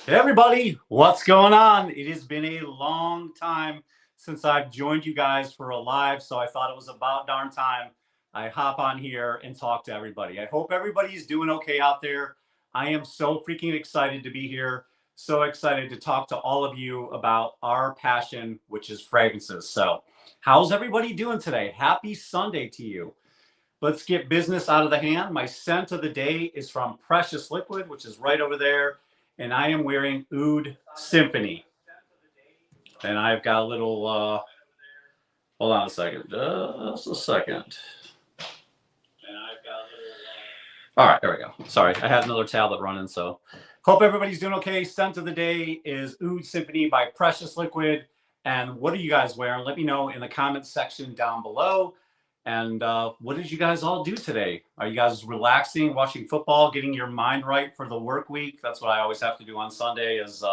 Hey everybody, what's going on? It has been a long time since I've joined you guys for a live, so I thought it was about darn time I hop on here and talk to everybody. I hope everybody's doing okay out there. I am so freaking excited to be here, so excited to talk to all of you about our passion, which is fragrances. So, how's everybody doing today? Happy Sunday to you. Let's get business out of the hand. My scent of the day is from Precious Liquid, which is right over there. And I am wearing Oud Symphony. And I've got a little, hold on a second, just a second. All right, there we go. Sorry, I had another tablet running, so hope everybody's doing okay. Scent of the day is Oud Symphony by Precious Liquid. And what are you guys wearing? Let me know in the comments section down below. And what did you guys all do today? Are you guys relaxing, watching football, getting your mind right for the work week? That's what I always have to do on Sunday is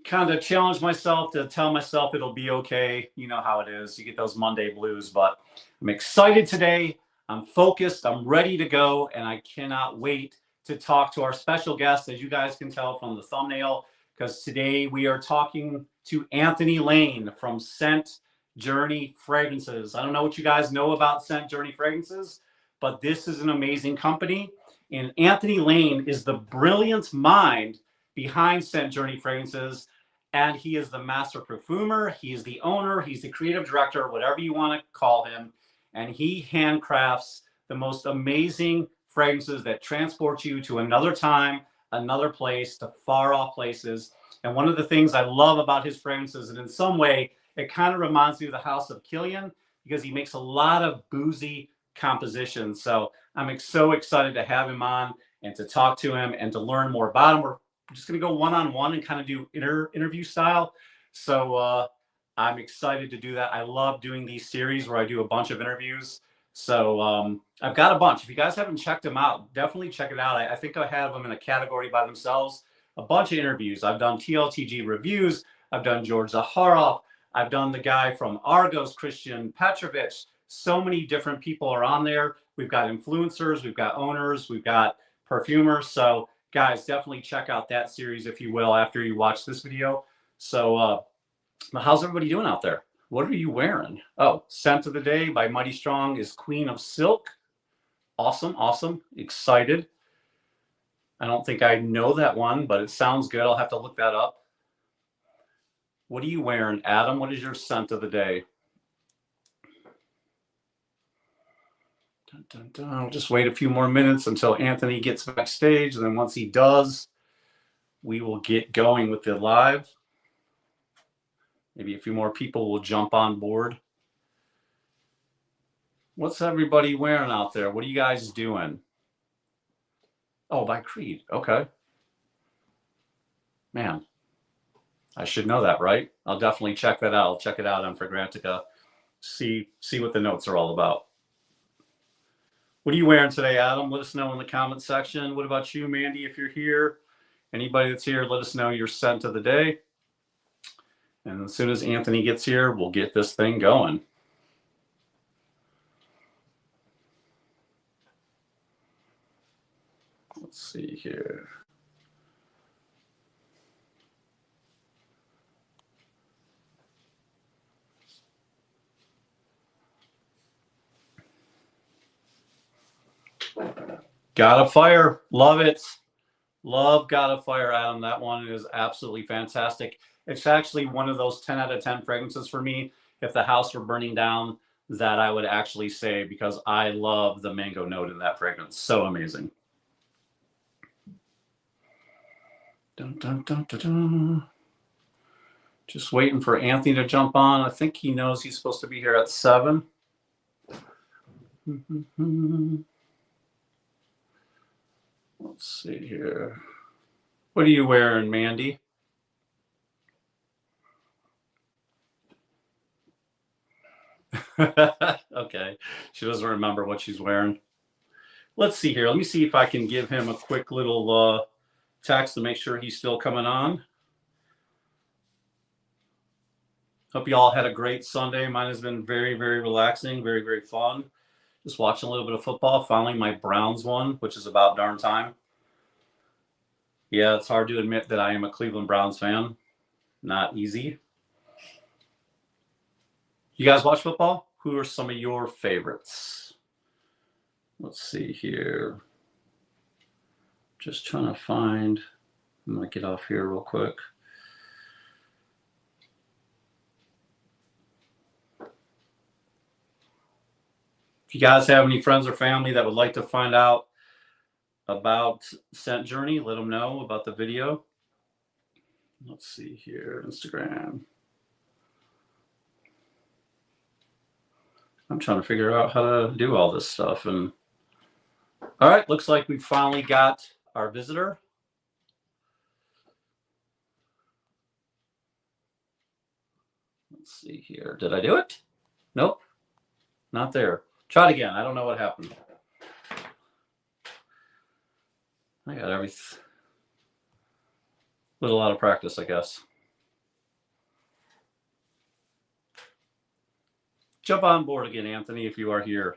kind of challenge myself to tell myself it'll be okay. You know how it is. You get those Monday blues, but I'm excited today. I'm focused. I'm ready to go. And I cannot wait to talk to our special guest, as you guys can tell from the thumbnail, because today we are talking to Anthony Lane from Scent Journey Fragrances. I don't know what you guys know about Scent Journey Fragrances, but this is an amazing company. And Anthony Lane is the brilliant mind behind Scent Journey Fragrances. And he is the master perfumer. He is the owner. He's the creative director, whatever you want to call him. And he handcrafts the most amazing fragrances that transport you to another time, another place, to far off places. And one of the things I love about his fragrances, and in some way, it kind of reminds me of the House of Killian because he makes a lot of boozy compositions. So I'm so excited to have him on and to talk to him and to learn more about him. We're just going to go one-on-one and kind of do interview style. So I'm excited to do that. I love doing these series where I do a bunch of interviews. So I've got a bunch. If you guys haven't checked them out, definitely check it out. I think I have them in a category by themselves. A bunch of interviews. I've done TLTG reviews. I've done George Zaharoff. I've done the guy from Argos, Christian Petrovich. So many different people are on there. We've got influencers, we've got owners, we've got perfumers. So guys, definitely check out that series, if you will, after you watch this video. So how's everybody doing out there? What are you wearing? Oh, Scent of the Day by Mighty Strong is Queen of Silk. Awesome, awesome. Excited. I don't think I know that one, but it sounds good. I'll have to look that up. What are you wearing, Adam? What is your scent of the day? Dun, dun, dun. I'll just wait a few more minutes until Anthony gets backstage. And then once he does, we will get going with the live. Maybe a few more people will jump on board. What's everybody wearing out there? What are you guys doing? Oh, by Creed. Okay. Man, I should know that, right? I'll definitely check that out. I'll check it out on Fragrantica. See what the notes are all about. What are you wearing today, Adam? Let us know in the comment section. What about you, Mandy, if you're here? Anybody that's here, let us know your scent of the day. And as soon as Anthony gets here, we'll get this thing going. Let's see here. Got a Fire. Love it. Love Got a Fire, Adam. That one is absolutely fantastic. It's actually one of those 10 out of 10 fragrances for me. If the house were burning down, that I would actually say, because I love the mango note in that fragrance. So amazing. Dun, dun, dun, dun, dun. Just waiting for Anthony to jump on. I think he knows he's supposed to be here at 7. Let's see here. What are you wearing, Mandy? Okay. She doesn't remember what she's wearing. Let's see here. Let me see if I can give him a quick little text to make sure he's still coming on. Hope you all had a great Sunday. Mine has been very, very relaxing, very, very fun. Just watching a little bit of football. Finally, my Browns won, which is about darn time. Yeah, it's hard to admit that I am a Cleveland Browns fan. Not easy. You guys watch football? Who are some of your favorites? Let's see here. Just trying to find. I'm going to get off here real quick. If you guys have any friends or family that would like to find out about Scent Journey, let them know about the video. Let's see here, Instagram. I'm trying to figure out how to do all this stuff. And all right, looks like we finally got our visitor. Let's see here. Did I do it? Nope, not there. Try it again. I don't know what happened. I got everything. With a lot of practice, I guess. Jump on board again, Anthony, if you are here.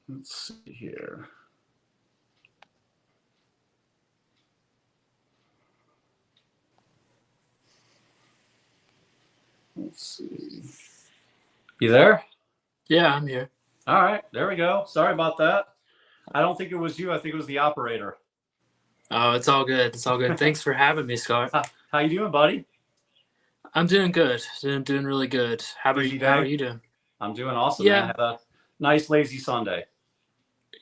Let's see here. Let's see. You there? Yeah, I'm here. All right, there we go. Sorry about that. I don't think it was you. I think it was the operator. Oh, it's all good. It's all good. Thanks for having me, Scott. How you doing, buddy? I'm doing good. Doing really good. How are you doing? I'm doing awesome, Yeah. man. I had a nice, lazy Sunday.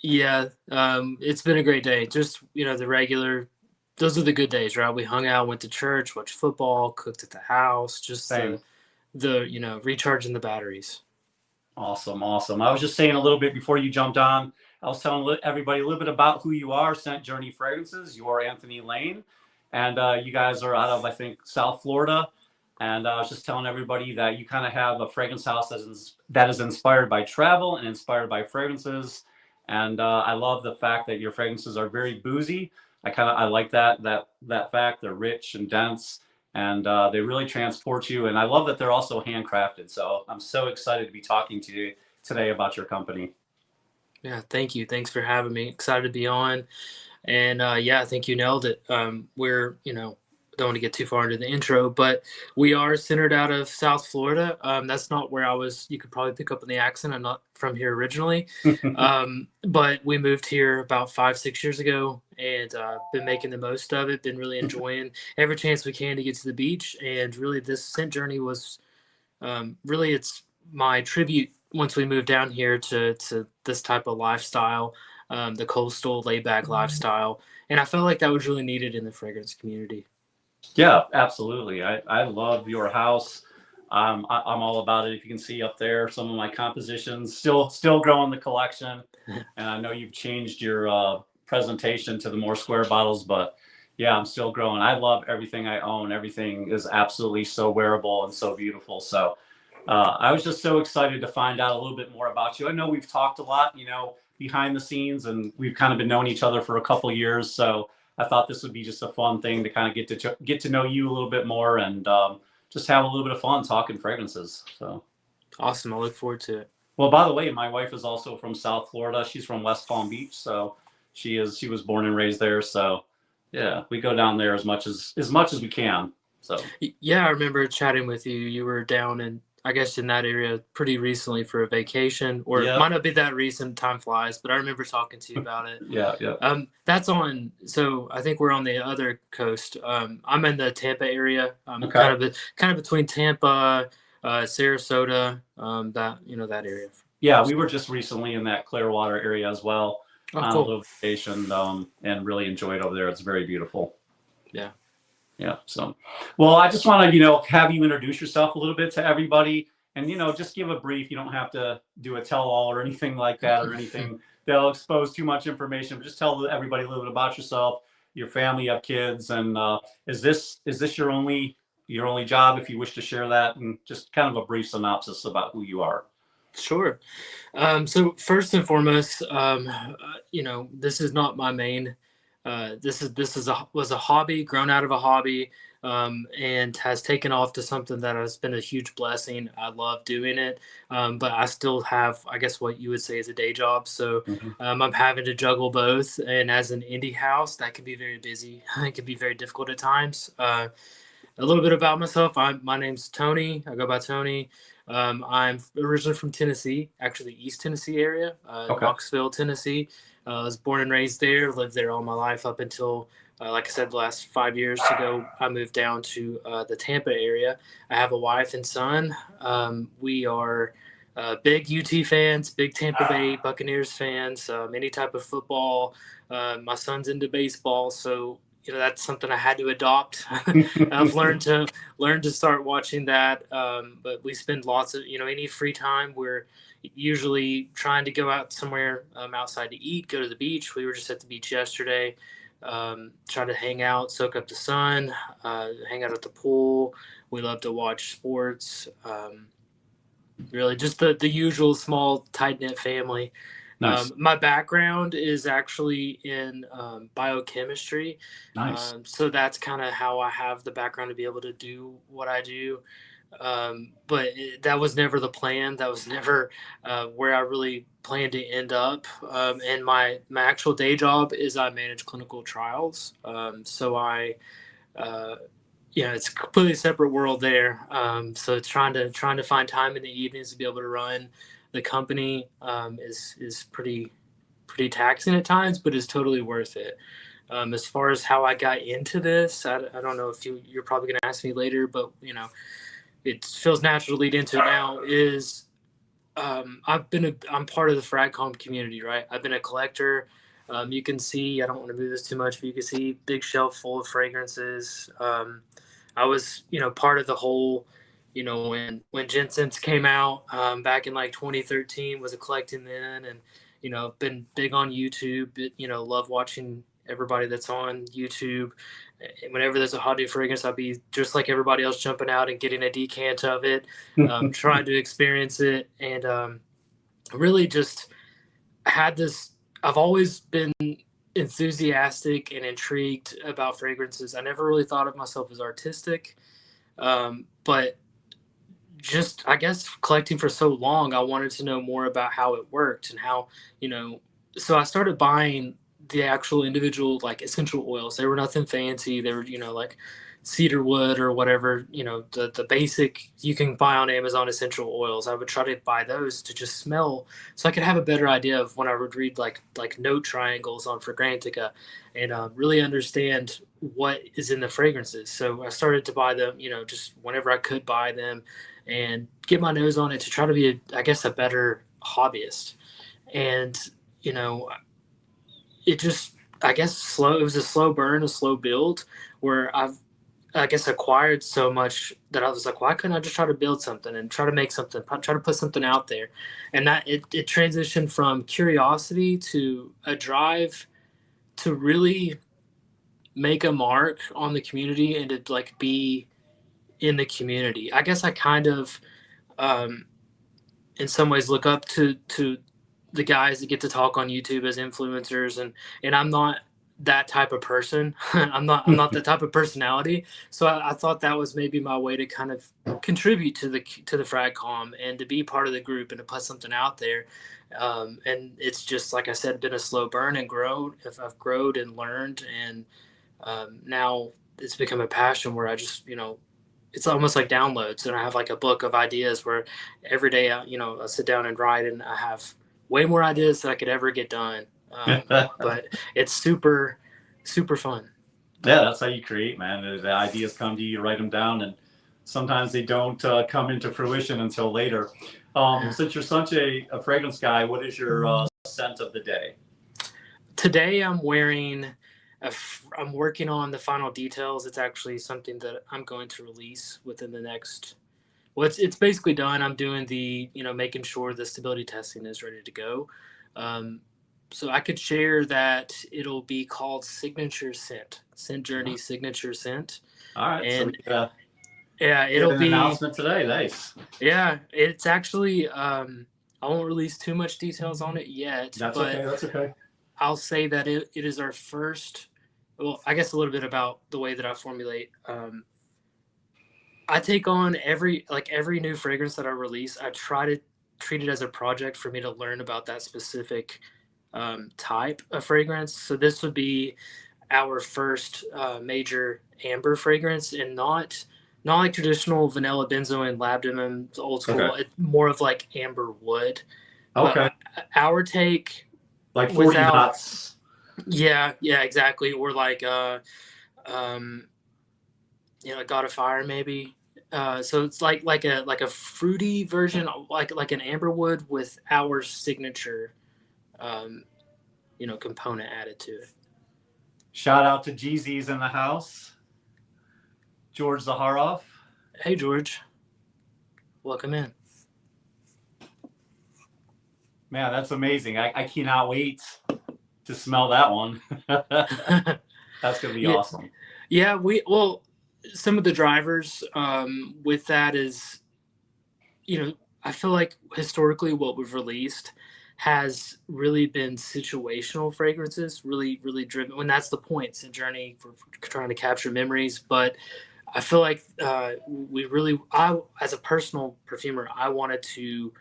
Yeah, it's been a great day. Just, the regular, those are the good days, right? We hung out, went to church, watched football, cooked at the house, just the recharging the batteries. Awesome. I was just saying a little bit before you jumped on. I was telling everybody a little bit about who you are, Scent Journey Fragrances. You are Anthony Lane, and you guys are out of, I think, South Florida. And I was just telling everybody that you kind of have a fragrance house that is inspired by travel and inspired by fragrances. And I love the fact that your fragrances are very boozy. I like that fact. They're rich and dense, and they really transport you. And I love that they're also handcrafted. So I'm so excited to be talking to you today about your company. Yeah, thank you. Thanks for having me. Excited to be on. And I think you nailed it. We're, don't want to get too far into the intro, but we are centered out of South Florida. That's not where I was. You could probably pick up on the accent. I'm not from here originally. But we moved here about 5-6 years ago, and been making the most of it. Been really enjoying every chance we can to get to the beach. And really, this scent journey was really, it's my tribute once we moved down here to this type of lifestyle, the coastal laid back lifestyle. And I felt like that was really needed in the fragrance community. Yeah, absolutely. I love your house. I'm all about it. If you can see up there, some of my compositions, still growing the collection. And I know you've changed your presentation to the more square bottles, but yeah, I'm still growing. I love everything I own. Everything is absolutely so wearable and so beautiful. So I was just so excited to find out a little bit more about you. I know we've talked a lot, behind the scenes, and we've kind of been knowing each other for a couple years. So I thought this would be just a fun thing to kind of get to know you a little bit more, and just have a little bit of fun talking fragrances. So awesome. I look forward to it. Well, by the way, my wife is also from South Florida. She's from West Palm Beach, so she was born and raised there. So yeah, we go down there as much as we can. So yeah, I remember chatting with you. You were down in, I guess, in that area pretty recently for a vacation, or It might not be that recent. Time flies, but I remember talking to you about it. Yeah. That's on. So I think we're on the other coast. I'm in the Tampa area. Okay. kind of between Tampa, Sarasota, that area. Yeah, we were just recently in that Clearwater area as well. Oh, on cool. a little vacation, and really enjoyed over there. It's very beautiful. Yeah. So, well, I just want to, have you introduce yourself a little bit to everybody, and, just give a brief. You don't have to do a tell-all or anything like that, or anything that'll expose too much information. But just tell everybody a little bit about yourself, your family, you have kids, and is this your only job? If you wish to share that, and just kind of a brief synopsis about who you are. Sure. So first and foremost, this is not my main. Was a hobby, grown out of a hobby, and has taken off to something that has been a huge blessing. I love doing it, but I still have, I guess, what you would say is a day job. So Mhm. I'm having to juggle both. And as an indie house, that can be very busy. It can be very difficult at times. A little bit about myself. My name's Tony. I go by Tony. I'm originally from Tennessee, actually East Tennessee area, Okay. Knoxville, Tennessee. I was born and raised there, lived there all my life up until, like I said, the last 5 years ago, I moved down to the Tampa area. I have a wife and son. We are big UT fans, big Tampa Bay Buccaneers fans, any type of football. My son's into baseball, so that's something I had to adopt. I've learned to start watching that. But we spend lots of any free time. We're usually trying to go out somewhere outside to eat, go to the beach. We were just at the beach yesterday. Try to hang out, soak up the sun, hang out at the pool. We love to watch sports. Really, just the usual small tight knit family. Nice. My background is actually in biochemistry. Nice. So that's kind of how I have the background to be able to do what I do. But that was never the plan. That was never where I really planned to end up. And my actual day job is I manage clinical trials. So it's a completely separate world there. So it's trying to find time in the evenings to be able to run the company is pretty taxing at times, but is totally worth it. As far as how I got into this, I don't know if you're probably going to ask me later, but it feels natural to lead into it now. Is I'm part of the Fragcom community, right? I've been a collector. You can see, I don't want to move this too much, but you can see big shelf full of fragrances. I was part of the whole. When Jensen's came out back in like 2013, was a collecting then, and been big on YouTube. Love watching everybody that's on YouTube. Whenever there's a hot new fragrance, I'll be just like everybody else, jumping out and getting a decant of it, trying to experience it, and really just had this. I've always been enthusiastic and intrigued about fragrances. I never really thought of myself as artistic, but just, I guess, collecting for so long, I wanted to know more about how it worked and how, so I started buying the actual individual like essential oils. They were nothing fancy. They were, like cedar wood or whatever, the basic you can buy on Amazon essential oils. I would try to buy those to just smell so I could have a better idea of when I would read like note triangles on Fragrantica and really understand what is in the fragrances. So I started to buy them, just whenever I could buy them and get my nose on it to try to be, I guess, a better hobbyist. And, it just, I guess, it was a slow burn, a slow build where I guess, acquired so much that I was like, why couldn't I just try to build something and try to make something, try to put something out there? And that it transitioned from curiosity to a drive to really make a mark on the community and to like be in the community. I guess I kind of, in some ways, look up to the guys that get to talk on YouTube as influencers, and I'm not that type of person. I'm not that type of personality. So I thought that was maybe my way to kind of contribute to the Fragcom and to be part of the group and to put something out there. And it's just, like I said, been a slow burn and grown. If I've grown and learned, and now it's become a passion where I just, it's almost like downloads, and I have like a book of ideas where every day I sit down and write, and I have way more ideas than I could ever get done. But it's super, super fun. Yeah, that's how you create, man. The ideas come to you, you write them down, and sometimes they don't come into fruition until later. Since you're such a fragrance guy, what is your scent of the day? Today I'm wearing I'm working on the final details. It's actually something that I'm going to release within the next. Well, it's basically done. I'm doing the making sure the stability testing is ready to go. So I could share that it'll be called Signature Scent Journey Signature Scent. All right, and so yeah, it'll be an announcement today. Nice. Yeah, it's actually I won't release too much details on it yet. That's okay. I'll say that it is our first. Well, I guess a little bit about the way that I formulate. I take on every new fragrance that I release. I try to treat it as a project for me to learn about that specific type of fragrance. So this would be our first major amber fragrance, and not like traditional vanilla benzoin labdanum old Okay. school. It's more of like amber wood. Okay. But our take Like 40 without knots. yeah exactly, or like God of Fire maybe. So it's like a fruity version, like an amberwood with our signature, component added to it. Shout out to Jeezy's in the house. George Zaharoff. Hey George, welcome in. Man, that's amazing. I cannot wait to smell that one. That's going to be awesome. Yeah, some of the drivers with that is, I feel like historically what we've released has really been situational fragrances, really, really driven. When that's the point, it's a journey for trying to capture memories. But I feel like as a personal perfumer, I wanted to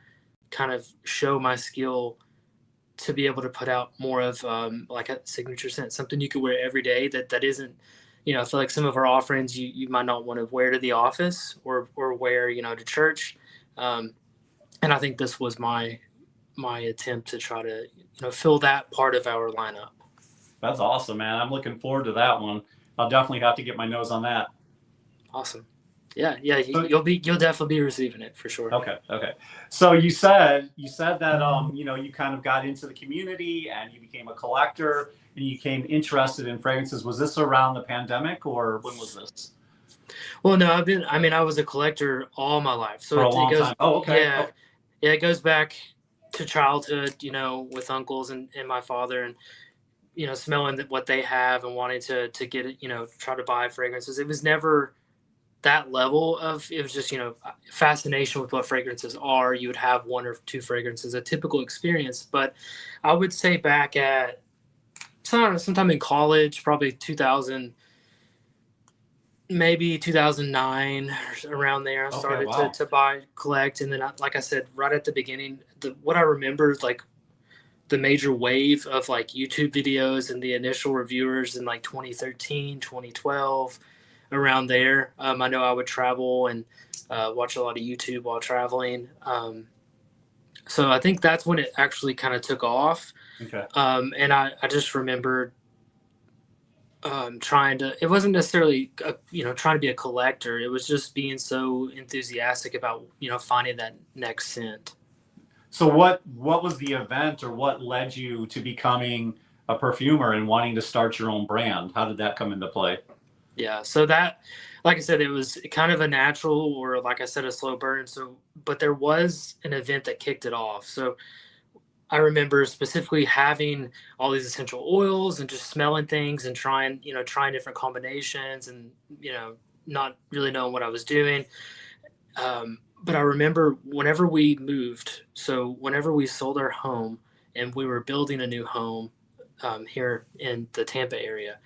kind of show my skill to be able to put out more of like a signature scent, something you could wear every day that isn't, I feel like some of our offerings you might not want to wear to the office or wear, to church. And I think this was my attempt to try to, fill that part of our lineup. That's awesome, man. I'm looking forward to that one. I'll definitely have to get my nose on that. Awesome. Yeah. You'll definitely be receiving it for sure. Okay. So you said that you kind of got into the community and you became a collector and you became interested in fragrances. Was this around the pandemic or when was this? Well, no, I was a collector all my life. So for a long time. Oh, okay. Yeah. Okay. Yeah, it goes back to childhood, with uncles and my father, and smelling what they have and wanting to get it, try to buy fragrances. It was never that level of, it was just, fascination with what fragrances are. You would have one or two fragrances, a typical experience. But I would say back at sometime in college, probably 2000, maybe 2009, around there, I started to buy, collect. And then, like I said, right at the beginning, what I remember is like the major wave of like YouTube videos and the initial reviewers in like 2013, 2012, around there. I know I would travel and watch a lot of YouTube while traveling. So I think that's when it actually kind of took off. Okay. And I just remember it wasn't necessarily, trying to be a collector. It was just being so enthusiastic about, finding that next scent. So what was the event or what led you to becoming a perfumer and wanting to start your own brand? How did that come into play? Yeah, so that, like I said, it was kind of a natural, or like I said, a slow burn. So, but there was an event that kicked it off. So I remember specifically having all these essential oils and just smelling things and trying different combinations and, not really knowing what I was doing. But I remember whenever we moved, so whenever we sold our home and we were building a new home here in the Tampa area,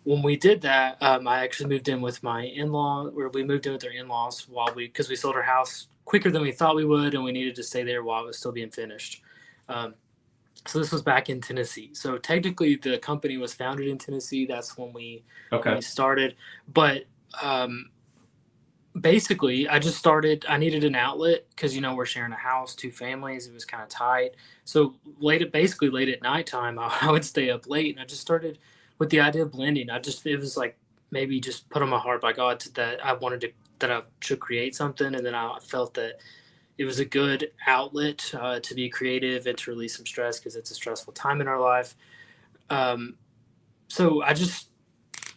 when we did that, I actually moved in with my in-law, where we moved in with our in-laws because we sold our house quicker than we thought we would, and we needed to stay there while it was still being finished. So this was back in Tennessee. So technically the company was founded in Tennessee. That's when we started. But basically I needed an outlet because, we're sharing a house, two families. It was kind of tight. So late at nighttime, I would stay up late, and I just started with the idea of blending. It was like maybe just put on my heart by God that I should create something. And then I felt that it was a good outlet to be creative and to release some stress, because it's a stressful time in our life. So I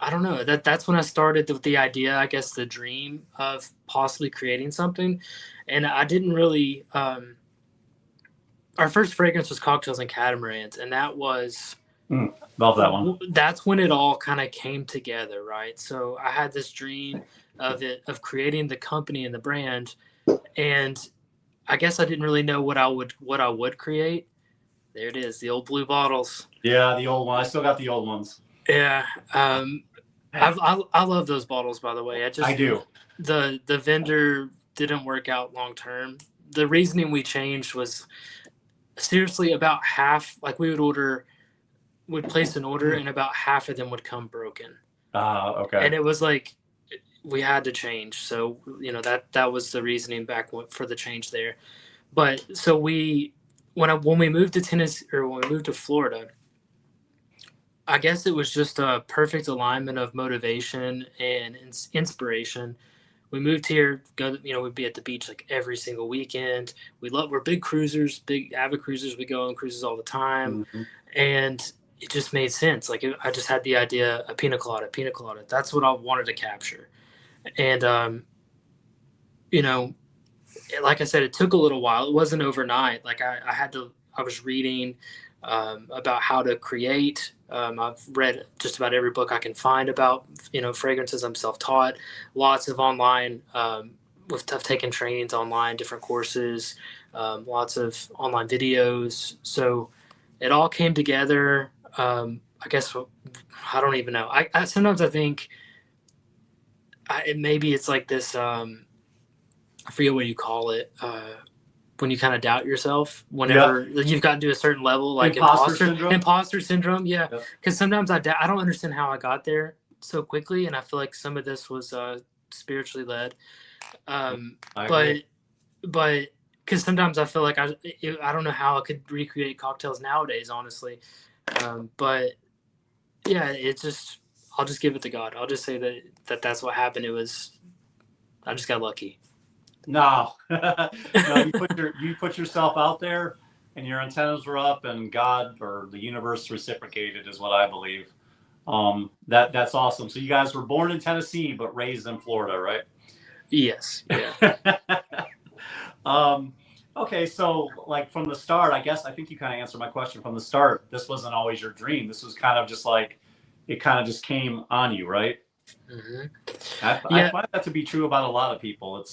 don't know, that's when I started with the idea, I guess the dream of possibly creating something. And I didn't really, our first fragrance was Cocktails and Catamarans. And that was, love that one. That's when it all kind of came together, right? So I had this dream of creating the company and the brand, and I guess I didn't really know what I would create. There it is, the old blue bottles. Yeah, the old one. I still got the old ones. Yeah. I love those bottles, by the way. I do. The vendor didn't work out long term. The reasoning we changed was seriously about half. Like we'd place an order, and about half of them would come broken. Okay. And it was like we had to change. So that was the reasoning back for the change there. But so when we moved to Tennessee, or when we moved to Florida, I guess it was just a perfect alignment of motivation and inspiration. We moved here, we'd be at the beach like every single weekend. We're big cruisers, big avid cruisers. We go on cruises all the time. Mm-hmm. And it just made sense. Like I just had the idea, a pina colada. That's what I wanted to capture. And, like I said, it took a little while. It wasn't overnight. Like I was reading about how to create. I've read just about every book I can find about, fragrances. I'm self-taught, lots of online, I've taken trainings online, different courses, lots of online videos. So it all came together. I guess, I don't even know. I sometimes I think maybe it's like this, I forget what you call it, when you kind of doubt yourself whenever you've gotten to a certain level, like imposter syndrome. Yeah. Because sometimes I don't understand how I got there so quickly. And I feel like some of this was spiritually led. But because sometimes I feel like I don't know how I could recreate cocktails nowadays, honestly. But yeah, I'll just give it to God. I'll just say that's what happened. I just got lucky. No, you put yourself out there, and your antennas were up, and God or the universe reciprocated, is what I believe. That's awesome. So you guys were born in Tennessee, but raised in Florida, right? Yes. Yeah. Okay, so like from the start, I think you kind of answered my question from the start. This wasn't always your dream. This was kind of just like it kind of just came on you, right? Mm-hmm. I find that to be true about a lot of people.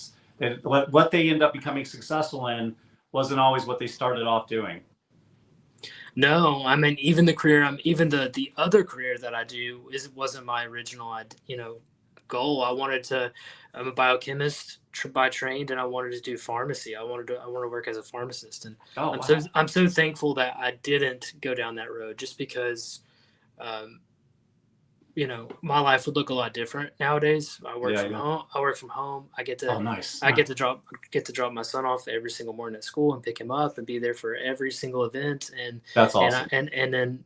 What they end up becoming successful in wasn't always what they started off doing. No, I mean, even the other career that I do wasn't my original, goal. I'm a biochemist by trained, and I wanted to do pharmacy. I want to work as a pharmacist, and I'm so thankful that I didn't go down that road, just because, my life would look a lot different nowadays. I work from home. I get to get to drop my son off every single morning at school and pick him up and be there for every single event. And that's awesome. And then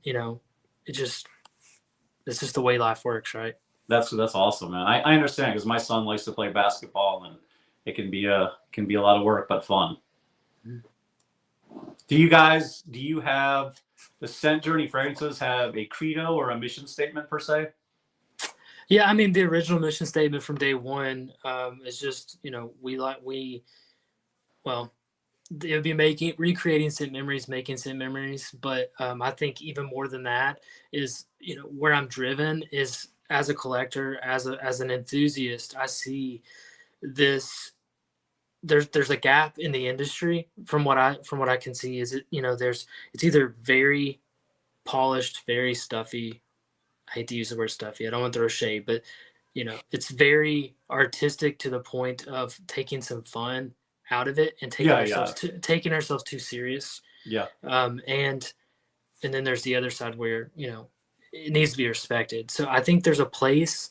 it's just the way life works, right? That's awesome, man. I understand, because my son likes to play basketball, and it can be a lot of work, but fun. Mm-hmm. Do you have the Scent Journey Fragrances have a credo or a mission statement per se? Yeah, I mean, the original mission statement from day one is just, it would be recreating scent memories, making scent memories. But I think even more than that is, where I'm driven is as a collector, as an enthusiast. I see this. There's a gap in the industry from what I can see. Is it's either very polished, very stuffy. I hate to use the word stuffy. I don't want to throw shade, but it's very artistic to the point of taking some fun out of it and taking ourselves too serious. Yeah. And then there's the other side where it needs to be respected. So I think there's a place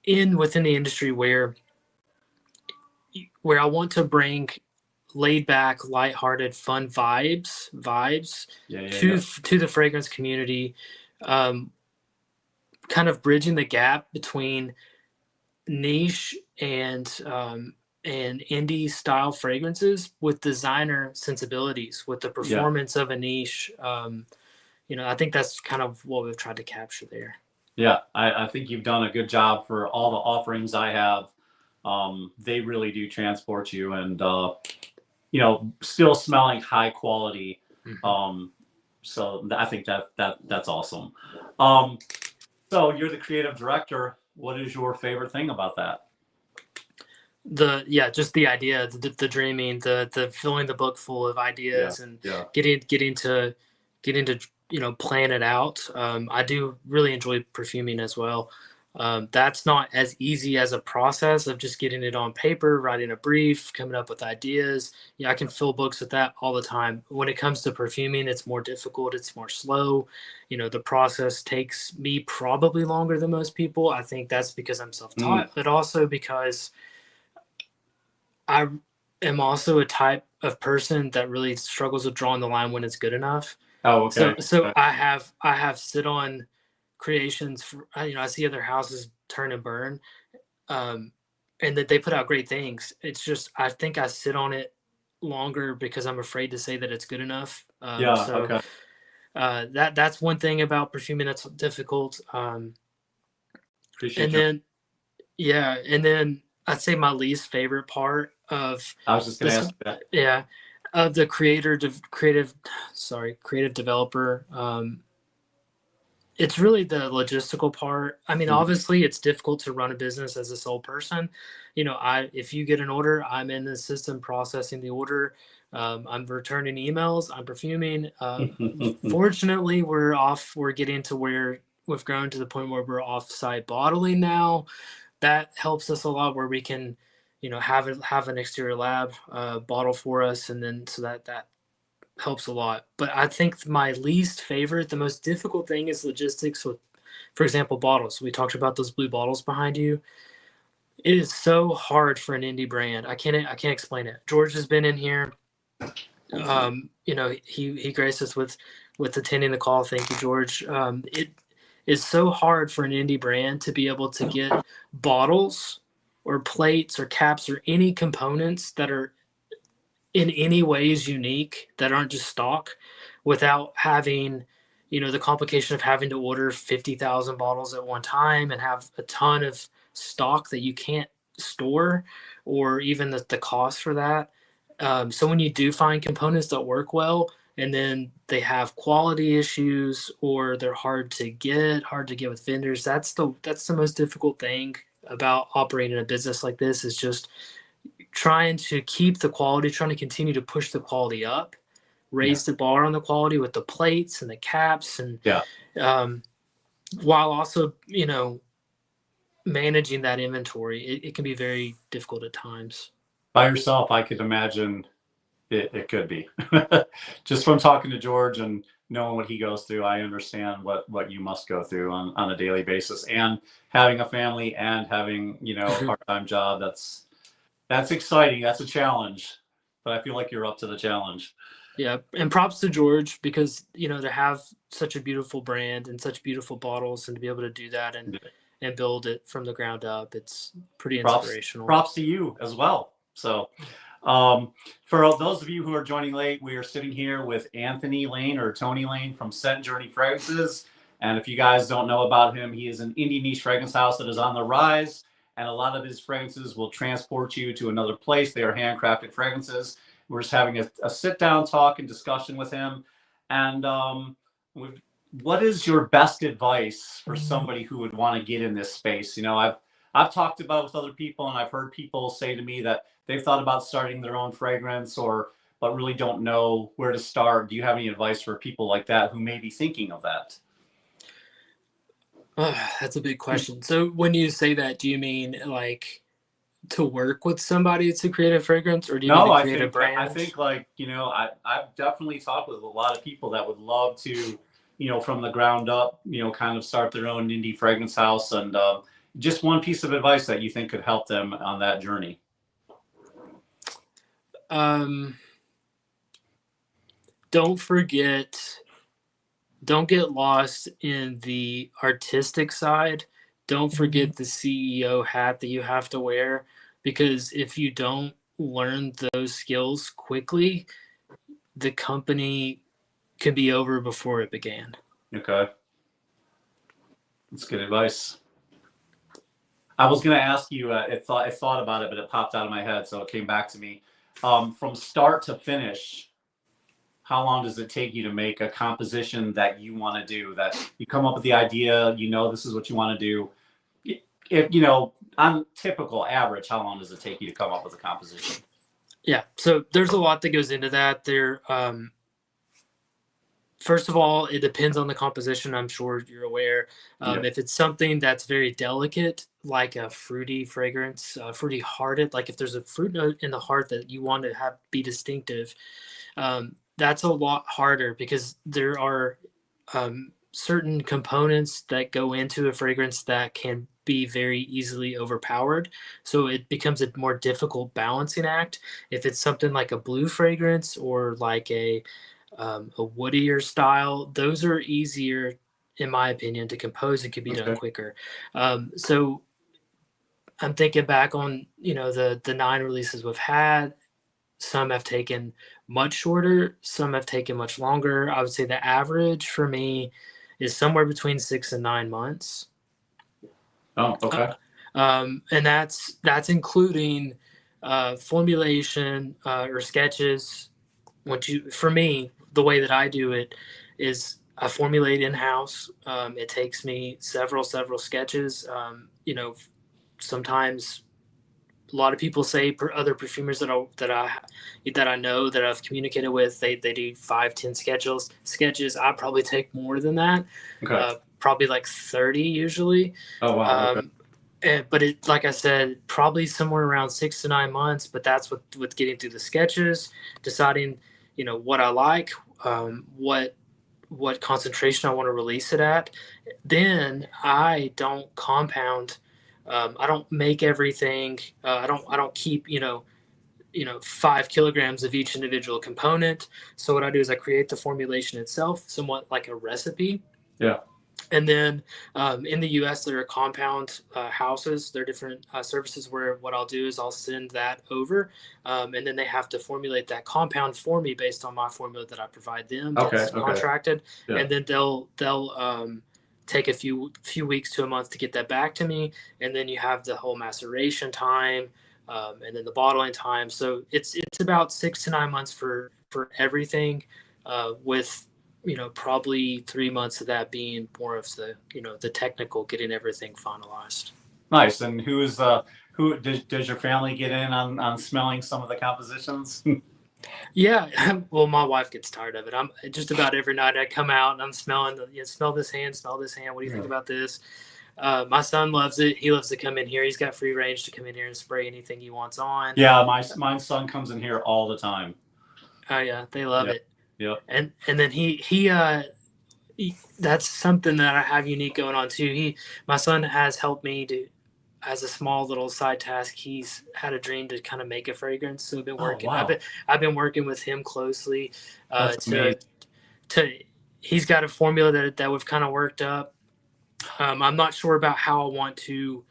within the industry where I want to bring laid back, lighthearted, fun vibes to the fragrance community. Kind of bridging the gap between niche and indie style fragrances with designer sensibilities, with the performance of a niche. I think that's kind of what we've tried to capture there. Yeah, I think you've done a good job for all the offerings I have. They really do transport you, and still smelling high quality. Mm-hmm. So I think that's awesome. So you're the creative director. What is your favorite thing about that? just the idea, the dreaming, the filling the book full of Yeah, ideas and yeah. getting to plan it out. I do really enjoy perfuming as well. That's not as easy as a process of just getting it on paper, writing a brief, coming up with ideas. Yeah, I can fill books with that all the time. When it comes to perfuming, it's more difficult, it's more slow. The process takes me probably longer than most people. I think that's because I'm Mm. self-taught, but also because I am also a type of person that really struggles with drawing the line when it's good enough. Oh, So okay. so I have sit on creations for, I see other houses turn and burn, um, and that they put out great things. It's just I think I sit on it longer because I'm afraid to say that it's good enough. Yeah, okay. That's one thing about perfuming that's difficult. And Appreciate your. then Yeah, and then I'd say my least favorite part of I was just gonna this, ask you that. yeah, of the creative developer. It's really the logistical part. I mean, Mhm. obviously, it's difficult to run a business as a sole person. If you get an order, I'm in the system processing the order. I'm returning emails. I'm perfuming. Fortunately, we're getting to where we've grown to the point where we're off-site bottling now. That helps us a lot, where we can, have an exterior lab bottle for us, and then so that helps a lot. But I think my least favorite, the most difficult thing, is logistics with, for example, bottles. We talked about those blue bottles behind you. It is so hard for an indie brand. I can't explain it. George has been in here. He graced us with attending the call. Thank you, George. It is so hard for an indie brand to be able to get bottles or plates or caps or any components that are in any ways unique, that aren't just stock, without having, the complication of having to order 50,000 bottles at one time and have a ton of stock that you can't store, or even the cost for that. So when you do find components that work well, and then they have quality issues, or they're hard to get with vendors, that's the most difficult thing about operating a business like this, is just trying to keep the quality, trying to continue to push the quality up, Yeah, raise the bar on the quality with the plates and the caps, and yeah. um, while also, managing that inventory. It can be very difficult at times. By yourself, I could imagine it could be. Just from talking to George and knowing what he goes through, I understand what you must go through on a daily basis, and having a family and having, a part-time job. That's exciting. That's a challenge, but I feel like you're up to the challenge. Yeah, and props to George, because to have such a beautiful brand and such beautiful bottles, and to be able to do that and build it from the ground up, it's pretty props inspirational. props to you as well. So, for those of you who are joining late, we are sitting here with Anthony Lane, or Tony Lane, from Scent Journey Fragrances. And if you guys don't know about him, he is an indie niche fragrance house that is on the rise, and a lot of his fragrances will transport you to another place. They are handcrafted fragrances. We're just having a sit down talk and discussion with him. And what is your best advice for somebody who would want to get in this space? I've talked about with other people, and I've heard people say to me that they've thought about starting their own fragrance, or but really don't know where to start. Do you have any advice for people like that who may be thinking of that? That's a big question. So when you say that, do you mean like to work with somebody to create a fragrance, or do you mean No, to I create a think I brand? think like, I've definitely talked with a lot of people that would love to, from the ground up, kind of start their own indie fragrance house. And just one piece of advice that you think could help them on that journey. Um, don't forget, don't get lost in the artistic side. Don't forget the CEO hat that you have to wear, because if you don't learn those skills quickly, the company could be over before it began. Okay, that's good advice. I was going to ask you. I thought about it, but it popped out of my head, so it came back to me. From start to finish, how long does it take you to make a composition that you want to do? That you come up with the idea, this is what you want to do. if you know, on typical average, how long does it take you to come up with a composition? Yeah, so there's a lot that goes into that. First of all, it depends on the composition. I'm sure you're aware. Yeah. If it's something that's very delicate, like a fruity fragrance, fruity hearted, like if there's a fruit note in the heart that you want to have be distinctive, that's a lot harder because there are certain components that go into a fragrance that can be very easily overpowered. So it becomes a more difficult balancing act. If it's something like a blue fragrance or like a woodier style, those are easier, in my opinion, to compose and can be done Okay. quicker. So I'm thinking back on the 9 releases we've had. Some have taken much shorter, some have taken much longer. I would say the average for me is somewhere between 6 and 9 months. Oh, okay. And that's including formulation or sketches. For me, the way that I do it is I formulate in house. It takes me several sketches. Sometimes a lot of people say other perfumers that I know that I've communicated with, they do 5-10 sketches. I probably take more than that. Okay. Probably like 30 usually. Oh wow. Okay. But it, like I said, probably somewhere around 6 to 9 months. But that's with getting through the sketches, deciding, what I like, what concentration I want to release it at. Then I don't compound. I don't make everything. I don't keep 5 kilograms of each individual component. So what I do is I create the formulation itself, somewhat like a recipe. Yeah. And then in the U.S., there are compound houses. There are different services where what I'll do is I'll send that over, and then they have to formulate that compound for me based on my formula that I provide them. That's contracted, Yeah. and then they'll take a few weeks to a month to get that back to me, and then you have the whole maceration time, and then the bottling time. So it's about 6 to 9 months for everything, with probably 3 months of that being more of the technical, getting everything finalized. Nice. And who does your family get in on smelling some of the compositions? Yeah, well, my wife gets tired of it. I'm just about every night I come out and I'm smelling, smell this hand. What do you think about this? My son loves it. He loves to come in here. He's got free range to come in here and spray anything he wants on. Yeah, my son comes in here all the time. Oh yeah, they love it. Yeah. And then he that's something that I have unique going on too. My son has helped me to, as a small little side task, he's had a dream to kind of make a fragrance. So I've been working. Oh, wow. I've been working with him closely. That's amazing. He's got a formula that we've kind of worked up. I'm not sure about how I want to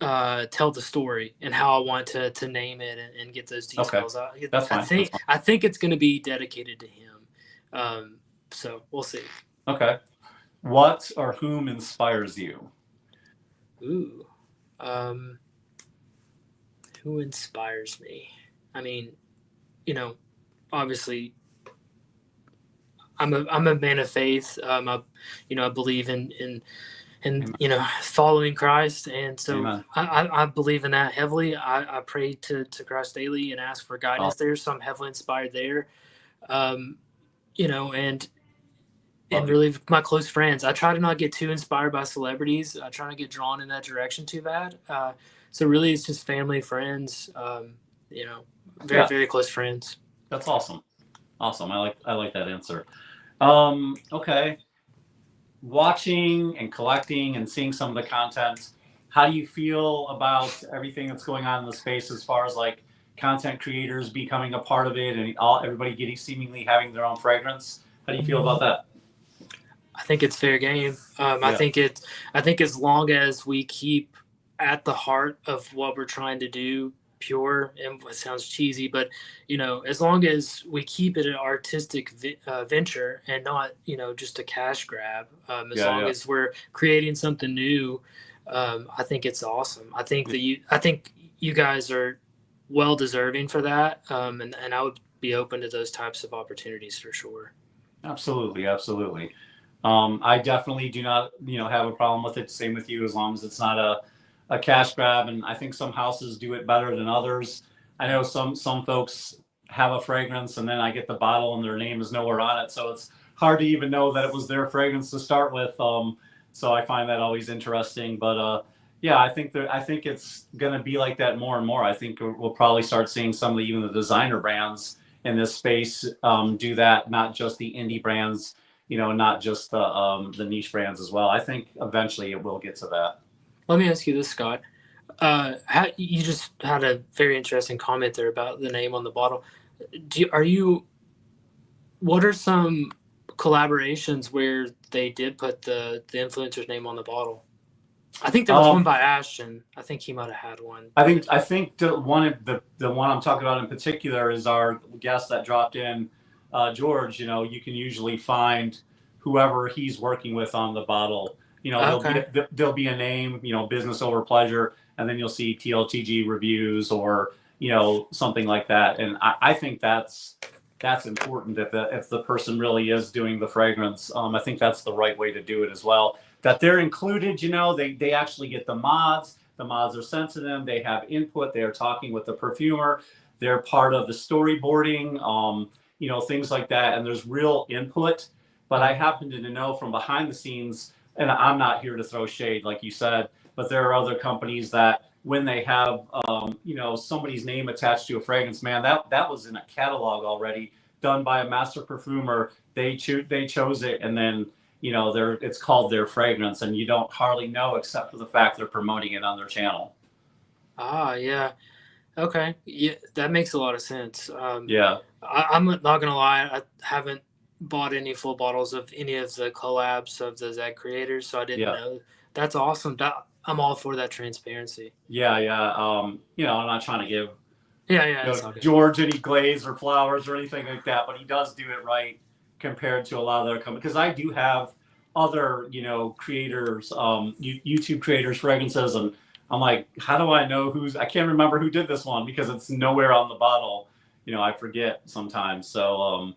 tell the story and how I want to name it and get those details. Okay. That's fine. I think it's going to be dedicated to him. So we'll see. Okay. What or whom inspires you? Ooh. Who inspires me? I mean, obviously I'm a man of faith. I believe in following Christ. And so I believe in that heavily. I pray to Christ daily and ask for guidance there. So I'm heavily inspired there. And really my close friends. I try to not get too inspired by celebrities. I try not to get drawn in that direction too bad. So really it's just family, friends, very, very close friends. That's awesome. Awesome. I like that answer. Okay. Watching and collecting and seeing some of the content, how do you feel about everything that's going on in the space as far as like content creators becoming a part of it and everybody seemingly having their own fragrance? How do you feel about that? I think it's fair game. I think as long as we keep at the heart of what we're trying to do pure, and it sounds cheesy, but as long as we keep it an artistic venture and not just a cash grab, as we're creating something new, I think it's awesome. I think you guys are well deserving for that, and I would be open to those types of opportunities for sure. Absolutely. I definitely do not, have a problem with it. Same with you, as long as it's not a cash grab. And I think some houses do it better than others. I know some folks have a fragrance and then I get the bottle and their name is nowhere on it, so it's hard to even know that it was their fragrance to start with. So I find that always interesting. But yeah, I think it's going to be like that more and more. I think we'll probably start seeing some of even the designer brands in this space do that, not just the indie brands, not just the niche brands as well. I think eventually it will get to that. Let me ask you this, Scott. You just had a very interesting comment there about the name on the bottle. What are some collaborations where they did put the influencer's name on the bottle? I think there was one by Ashton. I think he might have had one. I think the one I'm talking about in particular is our guest that dropped in, George. You can usually find whoever he's working with on the bottle. There'll be a name, business over pleasure, and then you'll see TLTG reviews or something like that. And I think that's important if the person really is doing the fragrance. I think that's the right way to do it as well. That they're included, they actually get the mods. The mods are sent to them. They have input. They are talking with the perfumer. They're part of the storyboarding, things like that. And there's real input. But I happen to know from behind the scenes, and I'm not here to throw shade, like you said, but there are other companies that when they have, somebody's name attached to a fragrance, man, that was in a catalog already done by a master perfumer. They chose it, and then it's called their fragrance, and you don't hardly know except for the fact they're promoting it on their channel. Yeah. Okay. Yeah, that makes a lot of sense. Yeah. I'm not gonna lie, I haven't bought any full bottles of any of the collabs of the Zeg creators, so I didn't know. That's awesome. I'm all for that transparency. Yeah. I'm not trying to give George any glaze or flowers or anything like that, but he does do it right compared to a lot of other companies. Because I do have other, creators, YouTube creators, fragrances, and I'm like, how do I know I can't remember who did this one because it's nowhere on the bottle. I forget sometimes. So,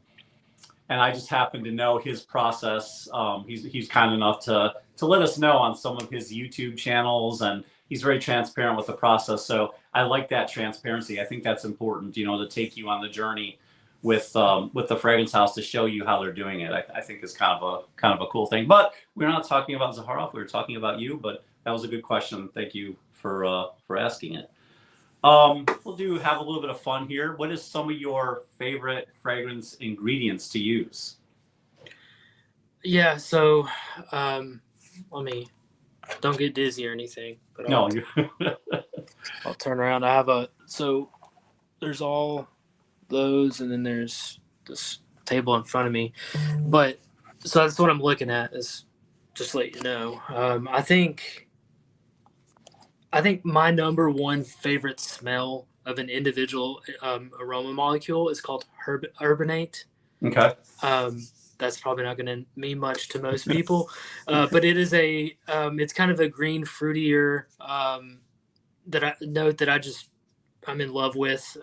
and I just happen to know his process. He's kind enough to let us know on some of his YouTube channels, and he's very transparent with the process. So I like that transparency. I think that's important, to take you on the journey with the fragrance house to show you how they're doing it. I think is kind of a cool thing. But we're not talking about Zaharoff. We were talking about you. But that was a good question. Thank you for asking it. We'll have a little bit of fun here. What is some of your favorite fragrance ingredients to use? Yeah, so let me, don't get dizzy or anything. But no, I'll turn around. So there's all those, and then there's this table in front of me. But so that's what I'm looking at, is just to let you know. I think my number one favorite smell of an individual aroma molecule is called urbanate. Okay. That's probably not going to mean much to most people, but it is it's kind of a green, fruitier that I'm in love with.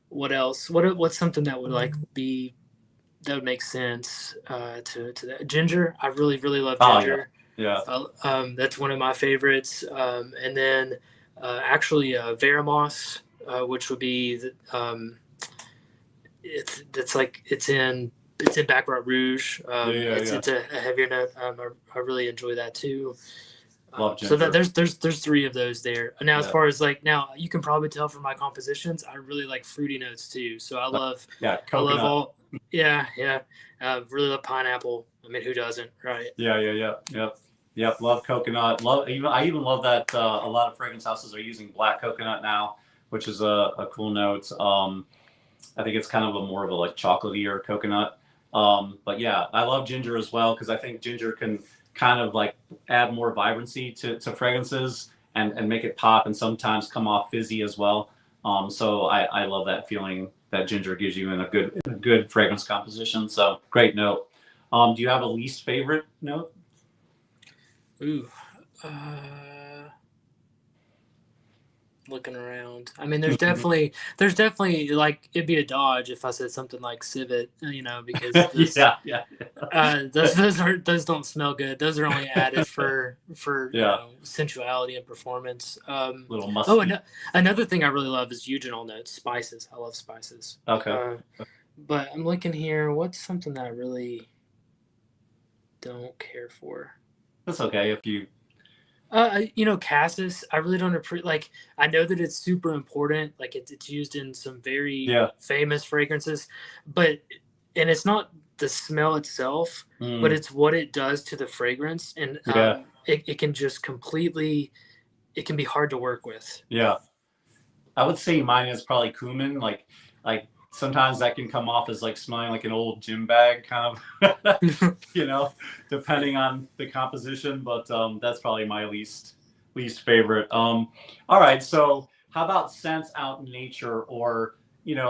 What else? What's something that would that would make sense to that? Ginger. I really, really love ginger. Yeah. That's one of my favorites. And then actually Veramos, which would be it's in Baccarat Rouge. It's a heavier note. I really enjoy that too. Love ginger. So there's three of those there. Now, as far as now you can probably tell from my compositions, I really like fruity notes too. So I love coconut. I love all really love pineapple. I mean, who doesn't, right? Yep. Love coconut. I even love that a lot of fragrance houses are using black coconut now, which is a cool note. I think it's kind of more of a chocolatey coconut. But yeah, I love ginger as well because I think ginger can kind of add more vibrancy to fragrances and make it pop and sometimes come off fizzy as well. So I love that feeling that ginger gives you in a good fragrance composition. So great note. Do you have a least favorite note? Ooh. looking around. I mean, there's definitely like it'd be a dodge if I said something like civet, you know, because this Yeah. those don't smell good. Those are only added for you Yeah. know, sensuality and performance. Little Oh, musky. another thing I really love is eugenol notes, spices. I love spices. Okay. But I'm looking here. What's something that I really don't care for? That's okay if you. You know, cassis. I really don't appreciate. Like, I know that it's super important. Like, it's used in some very Yeah. famous fragrances, but and it's not the smell itself, but Mm, it's what it does to the fragrance, and yeah. it can just completely. It can be hard to work with. Yeah. I would say mine is probably cumin. Like sometimes that can come off as like smelling like an old gym bag, kind of, you know, depending on the composition. But that's probably my least favorite. All right. So how about scents out in nature, or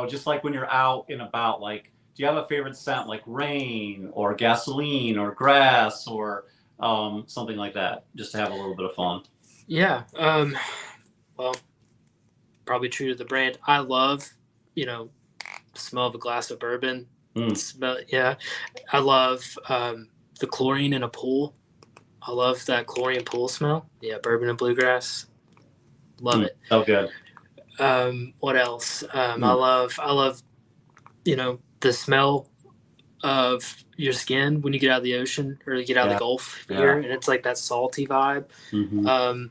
just like when you're out and about? Like, do you have a favorite scent, like rain or gasoline or grass or something like that, just to have a little bit of fun? Yeah. Well, probably true to the brand. I love, you know, the smell of a glass of bourbon. Mm. Smell, yeah. I love the chlorine in a pool. I love that chlorine pool smell. Yeah, bourbon and bluegrass. Love it. So good. What else? Mm. I love, you know, the smell of your skin when you get out of the ocean or you get out of the Gulf here, and it's like that salty vibe. Mm-hmm.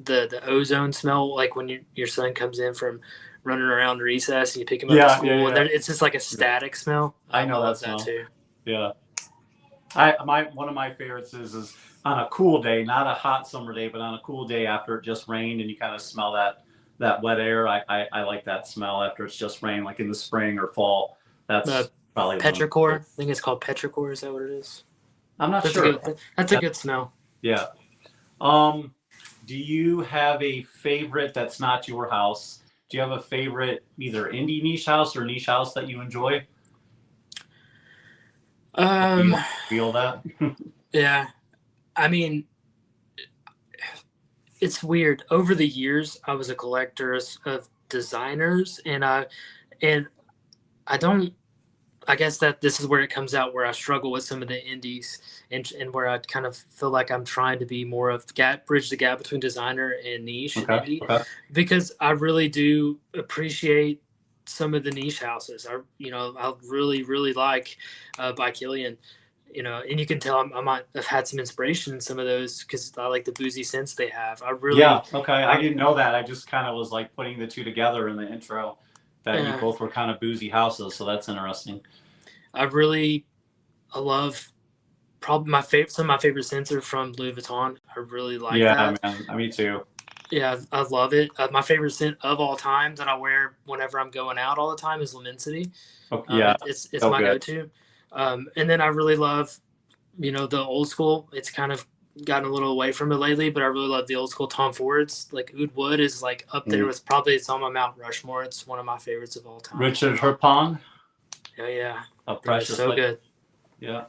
The ozone smell, like when your son comes in from running around recess and you pick him up at school, and it's just like a static smell. I know love that smell too. Yeah. One of my favorites is on a cool day, not a hot summer day, but on a cool day after it just rained and you kind of smell that wet air. I like that smell after it's just rained, like in the spring or fall. That's probably petrichor. I think it's called petrichor. Is that what it is? I'm not sure. That's a good smell. Yeah. Do you have a favorite that's not your house? Do you have a favorite either indie niche house or niche house that you enjoy? Feel that? Yeah. I mean, it's weird. Over the years, I was a collector of designers, and I don't. I guess that this is where it comes out where I struggle with some of the indies, and where I kind of feel like I'm trying to be more of bridge the gap between designer and niche and indie, because I really do appreciate some of the niche houses. I really like by Killian, and you can tell I might have had some inspiration in some of those because I like the boozy scents they have. I didn't know that. I just kind of was like putting the two together in the intro that you both were kind of boozy houses, so that's interesting. I love probably some of my favorite scents are from Louis Vuitton. I really like that. Yeah, man, me too. Yeah, I love it. My favorite scent of all time that I wear whenever I'm going out all the time is Lemensity. It's so my go-to. And then I really love, the old school. It's kind of gotten a little away from it lately, but I really love the old school Tom Fords. Like Oud Wood is like up there with it's on my Mount Rushmore. It's one of my favorites of all time. Richard Herpon. Yeah. A precious, so good. Yeah.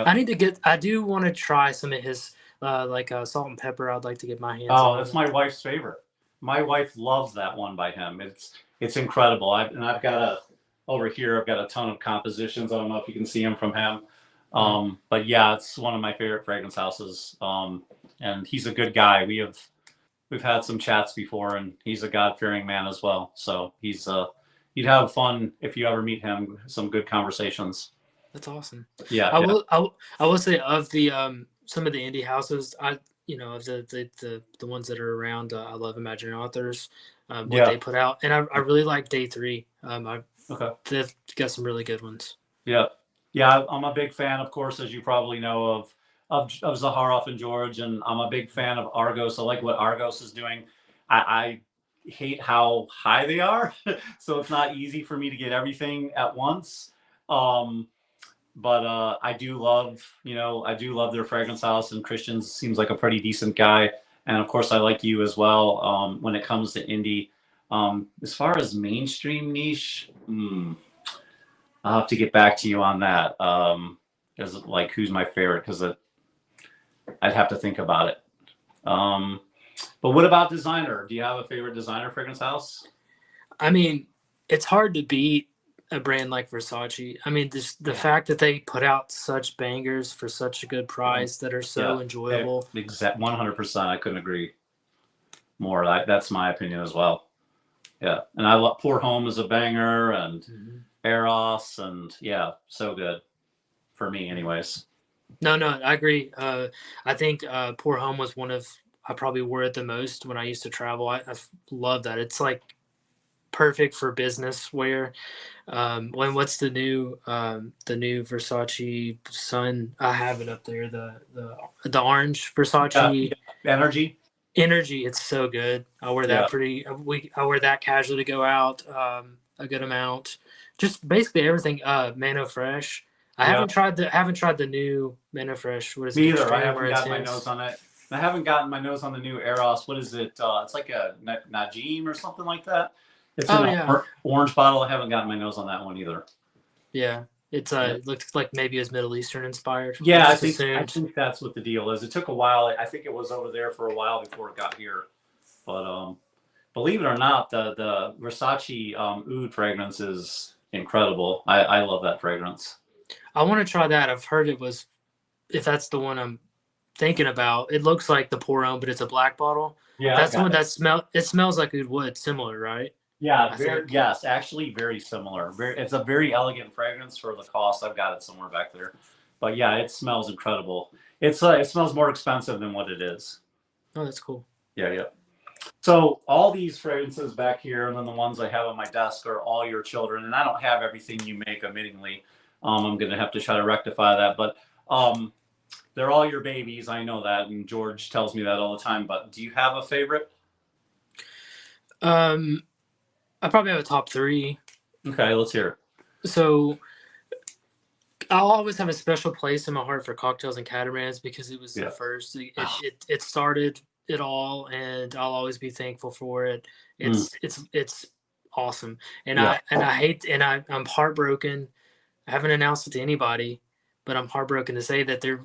I do want to try some of his salt and pepper. I'd like to get my hands on. Oh, that's my wife's favorite. My wife loves that one by him. It's incredible. I've got over here. I've got a ton of compositions. I don't know if you can see them from him. But yeah, it's one of my favorite fragrance houses. And he's a good guy. We've had some chats before, and he's a God-fearing man as well. So you'd have fun if you ever meet him. Some good conversations. That's awesome. Yeah. I will say of the some of the indie houses, of the ones that are around, I love Imaginary Authors, what they put out, and I really like Day 3. They've got some really good ones. Yeah, I'm a big fan, of course, as you probably know, of Zaharoff and George, and I'm a big fan of Argos. I like what Argos is doing. I hate how high they are, so it's not easy for me to get everything at once. But I do love their fragrance house, and Christian seems like a pretty decent guy. And of course, I like you as well when it comes to indie. As far as mainstream niche, I'll have to get back to you on that. As like who's my favorite, because I'd have to think about it. But what about designer? Do you have a favorite designer fragrance house? I mean, it's hard to beat a brand like Versace. I mean, just the Yeah. fact that they put out such bangers for such a good price that are so enjoyable. Exact 100%. I couldn't agree more. That's my opinion as well. Yeah, and I love Poor Home is a banger, and Eros, and yeah, so good for me, anyways. No, I agree. I think Poor Home was one of I probably wore it the most when I used to travel. I love that. It's like perfect for business wear. What's the new Versace Sun? I have it up there. The orange Versace Energy. Energy. It's so good. I wear that I wear that casually to go out a good amount. Just basically everything. Mano Fresh. I haven't tried the new Mano Fresh. What is it? Me either. I Extreme haven't or gotten my Intense? nose on it. I haven't gotten my nose on the new Eros. What is it? It's like a Najim or something like that. It's in an orange bottle. I haven't gotten my nose on that one either. Yeah. It's it looks like maybe it's Middle Eastern inspired. Yeah, I think that's what the deal is. It took a while. I think it was over there for a while before it got here. But believe it or not, the Versace Oud fragrance is incredible. I love that fragrance. I want to try that. I've heard it was, if that's the one I'm thinking about, it looks like the Pour Homme, but it's a black bottle. Yeah, that's the one it smells like oud wood, similar, right? Yeah, yes, actually very similar. It's a very elegant fragrance for the cost. I've got it somewhere back there. But yeah, it smells incredible. It smells more expensive than what it is. Oh, that's cool. Yeah. So all these fragrances back here, and then the ones I have on my desk, are all your children. And I don't have everything you make, admittingly. I'm going to have to try to rectify that. But they're all your babies. I know that, and George tells me that all the time. But do you have a favorite? I probably have a top 3. Okay, let's hear it. So I'll always have a special place in my heart for Cocktails and Catamarans because it was the first. It started it all, and I'll always be thankful for it. It's awesome, and I'm heartbroken. I haven't announced it to anybody, but I'm heartbroken to say that there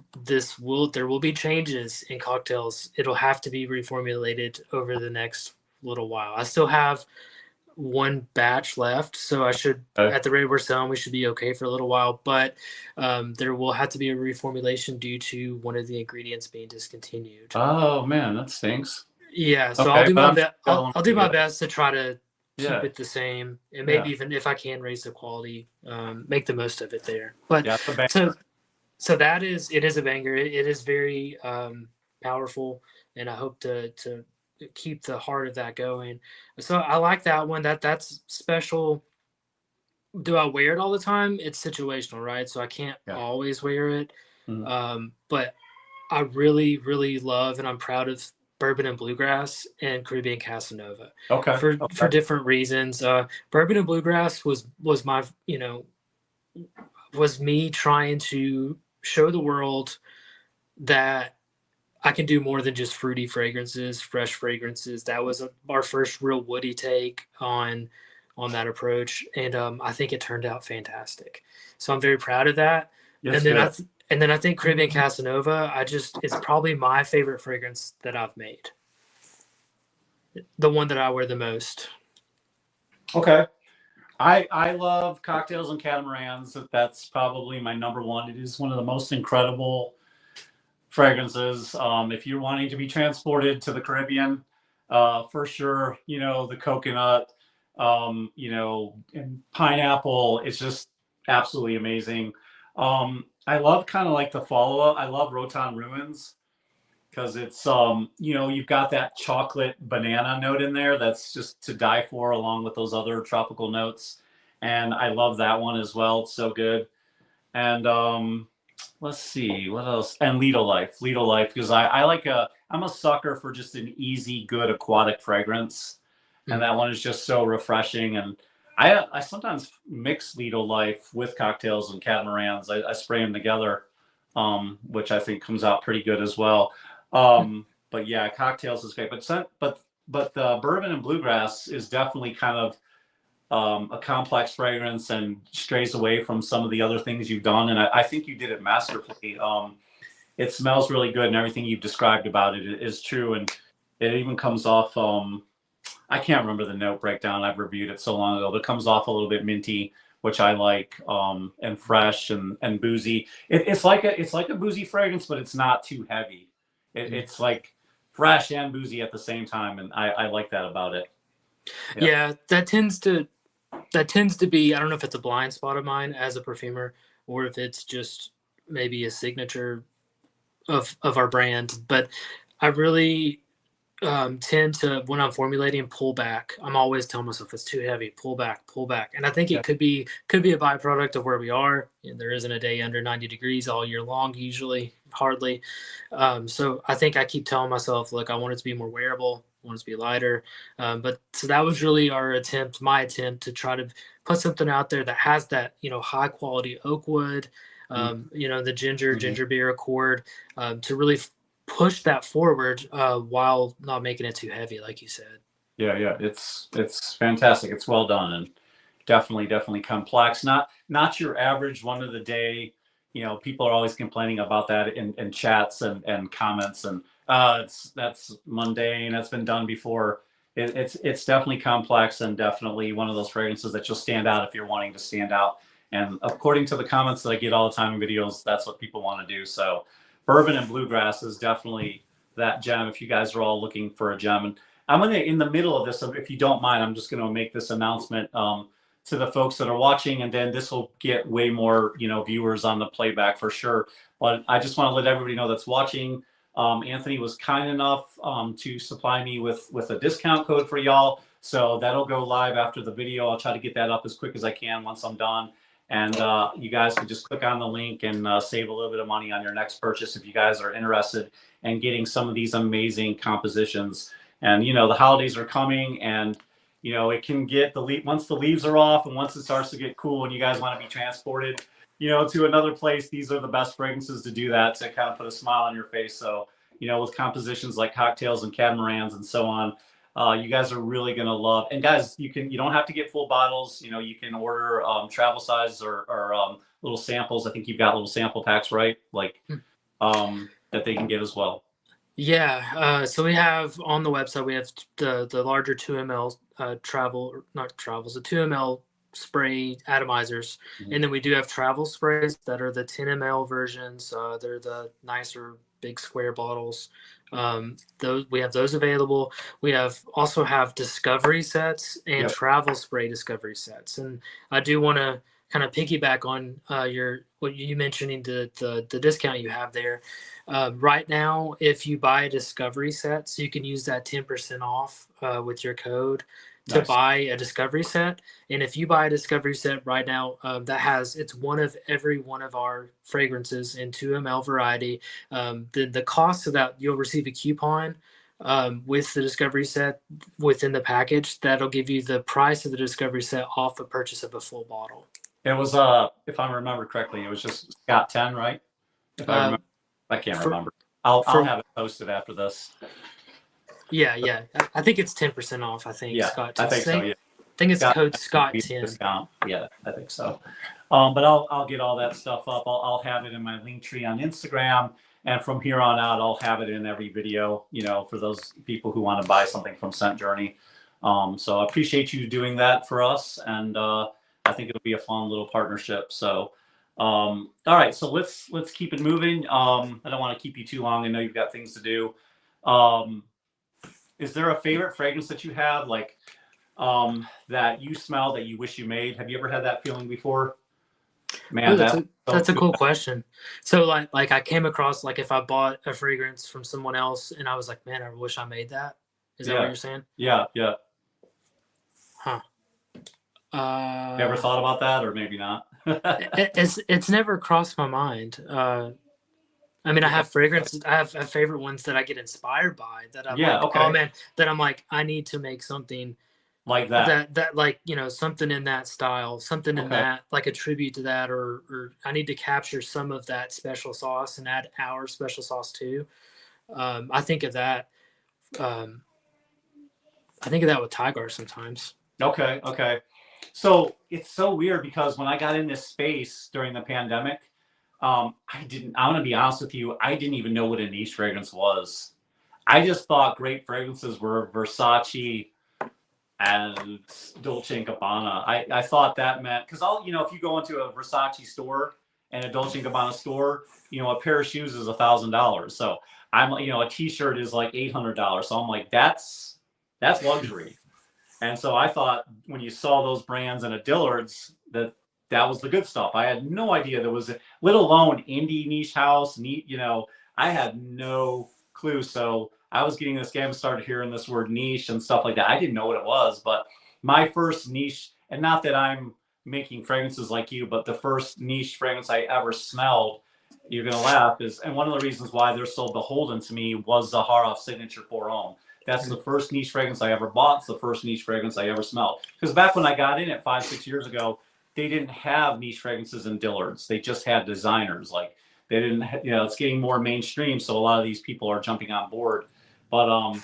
will be changes in Cocktails. It'll have to be reformulated over the next little while. I still have one batch left, so I should at the rate we're selling, we should be okay for a little while. But there will have to be a reformulation due to one of the ingredients being discontinued. Oh man, that stinks. Yeah, so I'll do my best. I'll do my best to try to keep it the same, and maybe even if I can raise the quality, make the most of it there. But so that is a banger. It is very powerful, and I hope to keep the heart of that going. So I like that one. That's special. Do I wear it all the time? It's situational, right? So I can't always wear it. But I really, really love, and I'm proud of Bourbon and Bluegrass and Caribbean Casanova. For different reasons. Bourbon and Bluegrass was my, was me trying to show the world that I can do more than just fruity fragrances, fresh fragrances. That was our first real woody take on that approach, and I think it turned out fantastic. So I'm very proud of that. And then I think Caribbean Casanova, it's probably my favorite fragrance that I've made. The one that I wear the most. Okay. I love Cocktails and Catamarans. That's probably my number one. It is one of the most incredible fragrances. If you're wanting to be transported to the Caribbean, for sure, the coconut, and pineapple, it's just absolutely amazing. I love kind of like the follow-up. I love Roatan Ruins because it's, you've got that chocolate banana note in there that's just to die for, along with those other tropical notes. And I love that one as well. It's so good. And let's see what else. And Lido Life, because I'm a sucker for just an easy, good aquatic fragrance, and that one is just so refreshing. And I sometimes mix Lido Life with Cocktails and Catamarans. I spray them together, which I think comes out pretty good as well. But yeah, Cocktails is great. But the Bourbon and Bluegrass is definitely kind of a complex fragrance and strays away from some of the other things you've done. And I think you did it masterfully. It smells really good, and everything you've described about it is true. And It even comes off. I can't remember the note breakdown. I've reviewed it so long ago, but it comes off a little bit minty, which I like, and fresh and boozy. It's like a boozy fragrance, but it's not too heavy. It's like fresh and boozy at the same time, and I like that about it. Yeah, that tends to be, I don't know if it's a blind spot of mine as a perfumer or if it's just maybe a signature of our brand, but I really tend to, when I'm formulating, pull back. I'm always telling myself it's too heavy, pull back. And I think Yeah. it could be a byproduct of where we are. There isn't a day under 90 degrees all year long, usually, hardly. So I think I keep telling myself, look, I want it to be more wearable, I want it to be lighter. But so that was really my attempt to try to put something out there that has that, high quality oak wood, the ginger beer accord, to really push that forward while not making it too heavy, like you said. Yeah. It's fantastic. It's well done and definitely complex. Not your average one of the day. People are always complaining about that in chats and comments, and that's mundane. That's been done before. It's definitely complex and definitely one of those fragrances that you'll stand out if you're wanting to stand out. And according to the comments that I get all the time in videos, that's what people want to do. So bourbon and bluegrass is definitely that gem if you guys are all looking for a gem. And I'm gonna, in the middle of this, if you don't mind, I'm just gonna make this announcement to the folks that are watching, and then this will get way more, viewers on the playback for sure. But I just want to let everybody know that's watching. Anthony was kind enough to supply me with a discount code for y'all, so that'll go live after the video. I'll try to get that up as quick as I can once I'm done. And you guys can just click on the link and save a little bit of money on your next purchase if you guys are interested in getting some of these amazing compositions. And the holidays are coming, and it can get once the leaves are off and once it starts to get cool and you guys want to be transported, to another place. These are the best fragrances to do that, to kind of put a smile on your face. So, with compositions like cocktails and catamarans and so on, you guys are really going to love. And guys, you don't have to get full bottles. You can order travel size or little samples. I think you've got little sample packs, right? Like that they can get as well. Yeah. So we have on the website, we have the larger 2 ml the 2 ml spray atomizers. Mhm. And then we do have travel sprays that are the 10 ml versions. They're the nicer big square bottles. We have those available. We also have discovery sets and Yep. travel spray discovery sets. And I do want to kind of piggyback on what you mentioning the discount you have there. Right now, if you buy a discovery set, so you can use that 10% off with your code to Nice. buy a discovery set. And if you buy a discovery set right now, it's one of every one of our fragrances in 2 ml variety. The cost of that, you'll receive a coupon with the discovery set within the package. That'll give you the price of the discovery set off the purchase of a full bottle. It was if I remember correctly, it was just Scott 10, right? If I remember, I can't remember. I'll have it posted after this. Yeah. I think it's 10% off. I think. Yeah, Scott. I think so. Yeah, I think it's code Scott 10. Discount. Yeah, I think so. But I'll get all that stuff up. I'll have it in my link tree on Instagram, and from here on out, I'll have it in every video. For those people who want to buy something from Scent Journey. So I appreciate you doing that for us, and I think it'll be a fun little partnership. So, all right, so let's keep it moving. I don't want to keep you too long. I know you've got things to do. Is there a favorite fragrance that you have, like that you smell that you wish you made? Have you ever had that feeling before? Man, that's a cool question. So like I came across, like, if I bought a fragrance from someone else and I was like, man, I wish I made that. Is that what you're saying? Yeah. Huh. You ever thought about that, or maybe not? It's never crossed my mind. I mean, I have fragrances. I have favorite ones that I get inspired by. That I'm like, okay. Oh man, that I'm like, I need to make something like that. That like, something in that style, something in that, like a tribute to that, or I need to capture some of that special sauce and add our special sauce too. I think of that. I think of that with Tigar sometimes. Okay. So it's so weird because when I got in this space during the pandemic, I'm going to be honest with you, I didn't even know what a niche fragrance was. I just thought great fragrances were Versace and Dolce&Gabbana. I thought that meant, because if you go into a Versace store and a Dolce&Gabbana store, a pair of shoes is $1,000. So a T-shirt is like $800. So I'm like, that's luxury. And so I thought when you saw those brands in a Dillard's, that was the good stuff. I had no idea there was, let alone indie niche house, I had no clue. So I was getting this game, started hearing this word niche and stuff like that. I didn't know what it was, but my first niche, and not that I'm making fragrances like you, but the first niche fragrance I ever smelled, you're going to laugh, and one of the reasons why they're so beholden to me was Zaharoff Signature for Homme. That's the first niche fragrance I ever bought. It's the first niche fragrance I ever smelled. Because back when I got in it 5-6 years ago, they didn't have niche fragrances in Dillard's. They just had designers. Like they didn't, it's getting more mainstream. So a lot of these people are jumping on board. But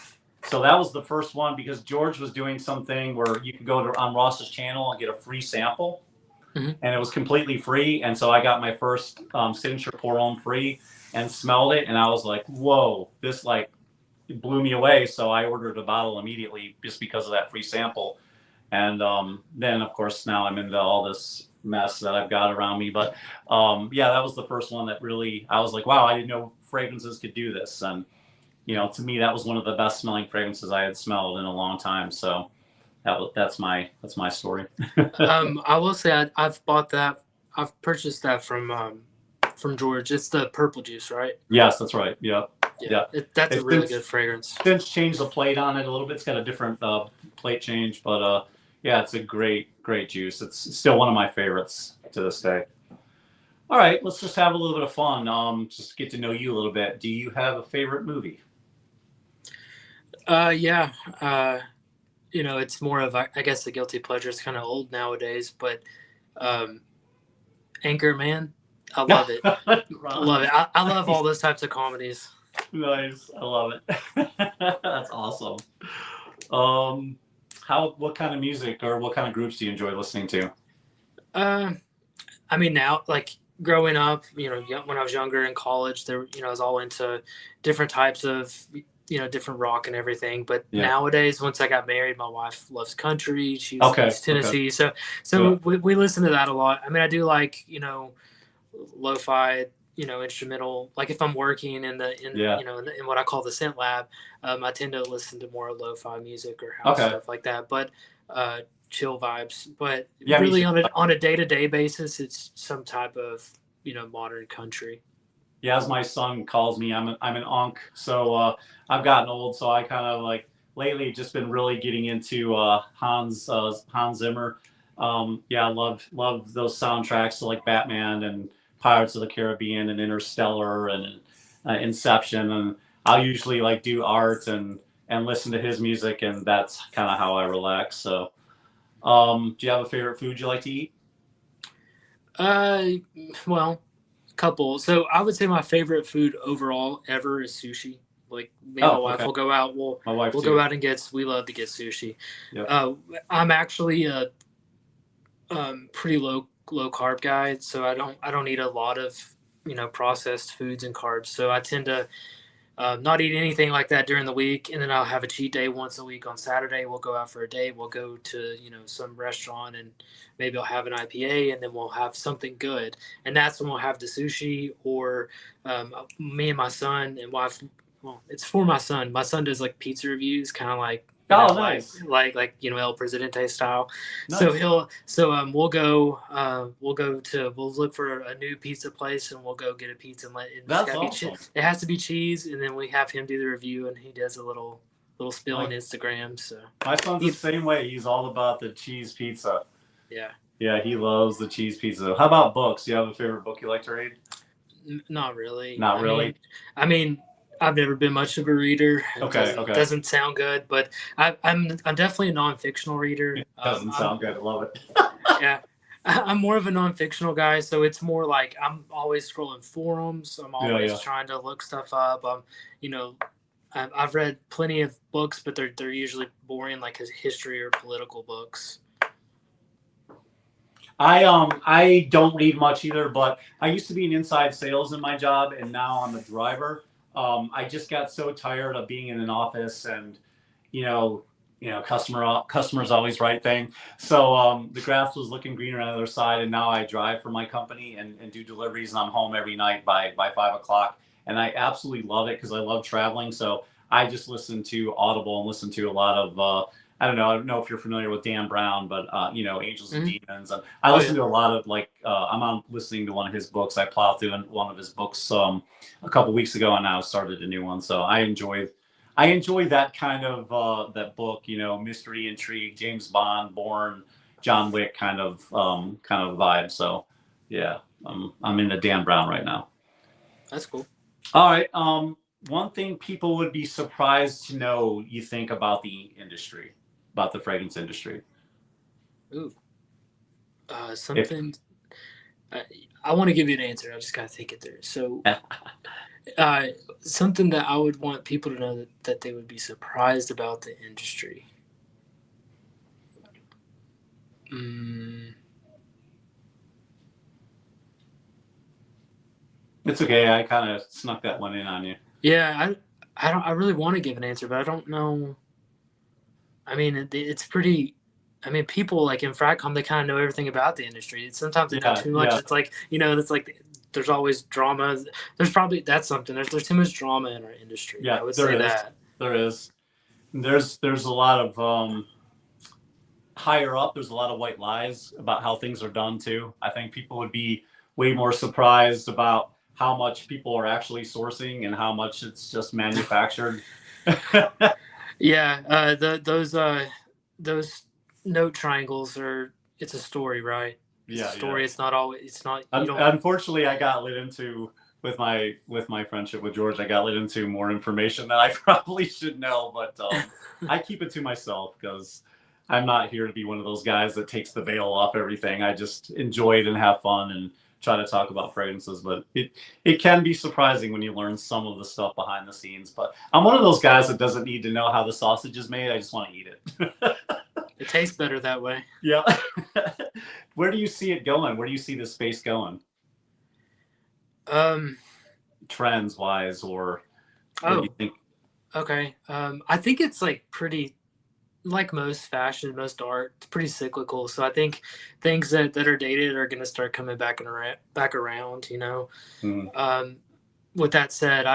so that was the first one, because George was doing something where you could go on Ross's channel and get a free sample. And it was completely free. And so I got my first Signature Pour Homme free and smelled it. And I was like, whoa, this it blew me away. So I ordered a bottle immediately just because of that free sample. And then, of course, now I'm into all this mess that I've got around me. But that was the first one that really, I was like, wow, I didn't know fragrances could do this. And, to me, that was one of the best smelling fragrances I had smelled in a long time. So that's my story. I will say I've bought that. I've purchased that from George. It's the purple juice, right? Yes, that's right. Yeah. That's a really good fragrance. Since changed the plate on it a little bit. It's got a different plate change, but it's a great juice. It's still one of my favorites to this day. All right, let's just have a little bit of fun. Just get to know you a little bit. Do you have a favorite movie? It's more of, I guess, the guilty pleasure. It's kind of old nowadays, but Anchorman, I love it. I love it. I love all those types of comedies. Nice. I love it. That's awesome. What kind of music or what kind of groups do you enjoy listening to? Now, like growing up, when I was younger in college, I was all into different types of, different rock and everything. But nowadays, once I got married, my wife loves country. She's East Tennessee. Okay. So we listen to that a lot. I do like, lo-fi, instrumental. Like if I'm working in what I call the scent lab, I tend to listen to more lo-fi music or house stuff like that. But chill vibes. But really on a day-to-day basis, it's some type of modern country. Yeah, as my son calls me, I'm an onk. So I've gotten old. So I kind of lately just been really getting into Hans Zimmer. I love those soundtracks to Batman and Pirates of the Caribbean and Interstellar and Inception. And I'll usually do art and listen to his music, and that's kind of how I relax. So do you have a favorite food you like to eat? Well, couple. So I would say my favorite food overall ever is sushi. Me and my wife will go out. We'll go out and we love to get sushi. Yep. I'm actually a pretty low carb guy, so I don't eat a lot of processed foods and carbs. So I tend to not eat anything like that during the week, and then I'll have a cheat day once a week on Saturday. We'll go out for a day. We'll go to some restaurant, and maybe I'll have an IPA, and then we'll have something good. And that's when we'll have the sushi, or me and my son and wife. Well, it's for my son. My son does pizza reviews, kind of nice. Like El Presidente style. Nice. So we'll look for a new pizza place, and we'll go get a pizza and That's awesome. It has to be cheese, and then we have him do the review, and he does a little spill on Instagram. So my son's the same way. He's all about the cheese pizza. Yeah, he loves the cheese pizza. How about books? Do you have a favorite book you like to read? Not really. Not really. I mean, I've never been much of a reader. Okay. Doesn't sound good, but I'm definitely a non-fictional reader. It doesn't sound good. I love it. Yeah. I'm more of a non-fictional guy, so it's more like I'm always scrolling forums. I'm always trying to look stuff up. I've read plenty of books, but they're usually boring, like history or political books. I don't read much either, but I used to be in inside sales in my job, and now I'm a driver. I just got so tired of being in an office and, you know, customer's always right thing. So the grass was looking greener on the other side, and now I drive for my company and do deliveries, and I'm home every night by 5 o'clock, and I absolutely love it because I love traveling. So I just listen to Audible and listen to a lot of I don't know if you're familiar with Dan Brown, but Angels and Demons. And I listen to a lot of I'm on listening to one of his books. I plowed through one of his books a couple weeks ago, and now started a new one. So I enjoy that kind of that book, mystery, intrigue, James Bond, Bourne, John Wick kind of vibe. So yeah, I'm into Dan Brown right now. That's cool. All right. One thing people would be surprised to know you think about the industry, about the fragrance industry. Ooh. Something. I want to give you an answer. I just gotta think it through. So. Something that I would want people to know that they would be surprised about the industry. It's okay. I kind of snuck that one in on you. Yeah, I really want to give an answer, but I don't know. I mean, it's pretty. I mean, people like in Fragcom, they kind of know everything about the industry. Sometimes they know too much. Yeah. It's like it's like. There's always drama. That's something. There's too much drama in our industry. Yeah, I would say that. There is. There's a lot of higher up. There's a lot of white lies about how things are done too. I think people would be way more surprised about how much people are actually sourcing and how much it's just manufactured. Yeah, those note triangles it's a story, right? Story. Yeah. It's not always. It's not. Unfortunately, I got lit into with my friendship with George. I got lit into more information that I probably should know, but I keep it to myself because I'm not here to be one of those guys that takes the veil off everything. I just enjoy it and have fun and try to talk about fragrances. But it can be surprising when you learn some of the stuff behind the scenes. But I'm one of those guys that doesn't need to know how the sausage is made. I just want to eat it. It tastes better that way. Yeah. Where do you see it going? Where do you see the space going? Trends wise, or what do you think? Okay. I think it's like pretty, like most fashion, most art, it's pretty cyclical. So I think things that are dated are going to start coming back around. With that said,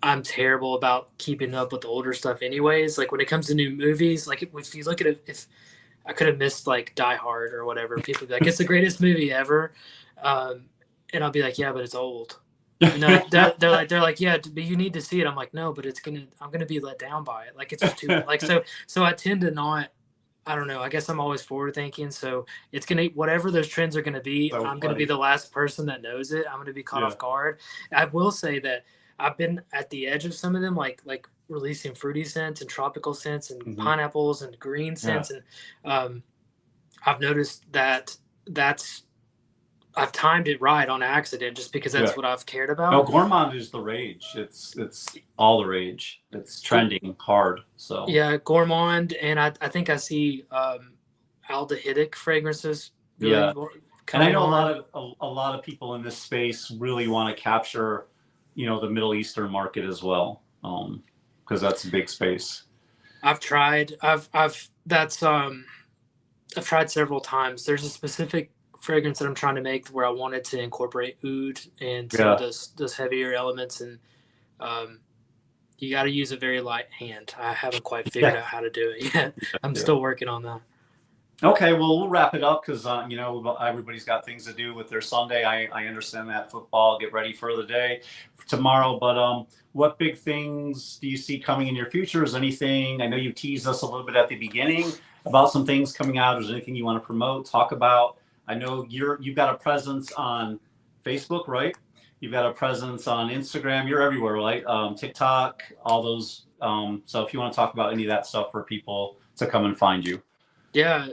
I'm terrible about keeping up with the older stuff anyways. Like when it comes to new movies, like if you look at it, if I could have missed like Die Hard or whatever, people would be like, it's the greatest movie ever. And I'll be like, yeah, but it's old. And they're like, yeah, but you need to see it. I'm like, no, but I'm going to be let down by it. Like it's just too, like, so I tend to not, I don't know. I guess I'm always forward thinking. So it's going to, whatever those trends are going to be, I'm going to be the last person that knows it. I'm going to be caught off guard. I will say that I've been at the edge of some of them, like releasing fruity scents and tropical scents and pineapples and green scents. And I've noticed I've timed it right on accident just because that's what I've cared about. No, gourmand is the rage. It's all the rage. It's trending hard. So yeah, gourmand, and I think I see aldehydic fragrances. Really and I know a lot of people in this space really want to capture, the Middle Eastern market as well, because that's a big space. I've tried. I've tried several times. There's a specific fragrance that I'm trying to make where I wanted to incorporate oud and some of those heavier elements, and you got to use a very light hand. I haven't quite figured out how to do it yet. I'm still working on that. Okay, well, we'll wrap it up because everybody's got things to do with their Sunday. I understand that. Football, get ready for the day for tomorrow. But what big things do you see coming in your future? Is anything? I know you teased us a little bit at the beginning about some things coming out. Is there anything you want to promote, talk about? I know you've got a presence on Facebook, right? You've got a presence on Instagram. You're everywhere, right? TikTok, all those. So if you want to talk about any of that stuff for people to come and find you. Yeah,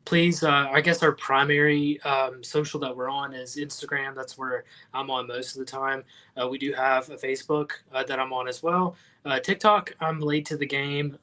please. I guess our primary social that we're on is Instagram. That's where I'm on most of the time. We do have a Facebook that I'm on as well. TikTok, I'm late to the game.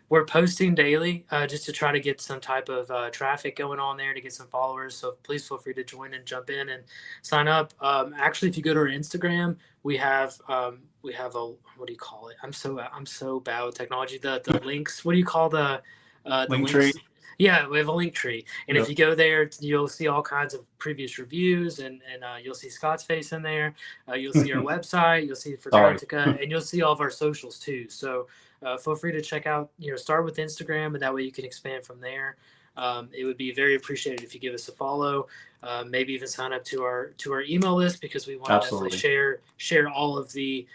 we're posting daily just to try to get some type of traffic going on there to get some followers. So please feel free to join and jump in and sign up. Actually, if you go to our Instagram, we have a, what do you call it? I'm so bad with technology. The links. What do you call the Link links? tree. Yeah, we have a link tree, and Yep. if you go there, you'll see all kinds of previous reviews, and you'll see Scott's face in there. You'll see our website, you'll see Fragrantica, and you'll see all of our socials too. So feel free to check out. Start with Instagram, and that way you can expand from there. It would be very appreciated if you give us a follow. Maybe even sign up to our email list, because we want to definitely share all of the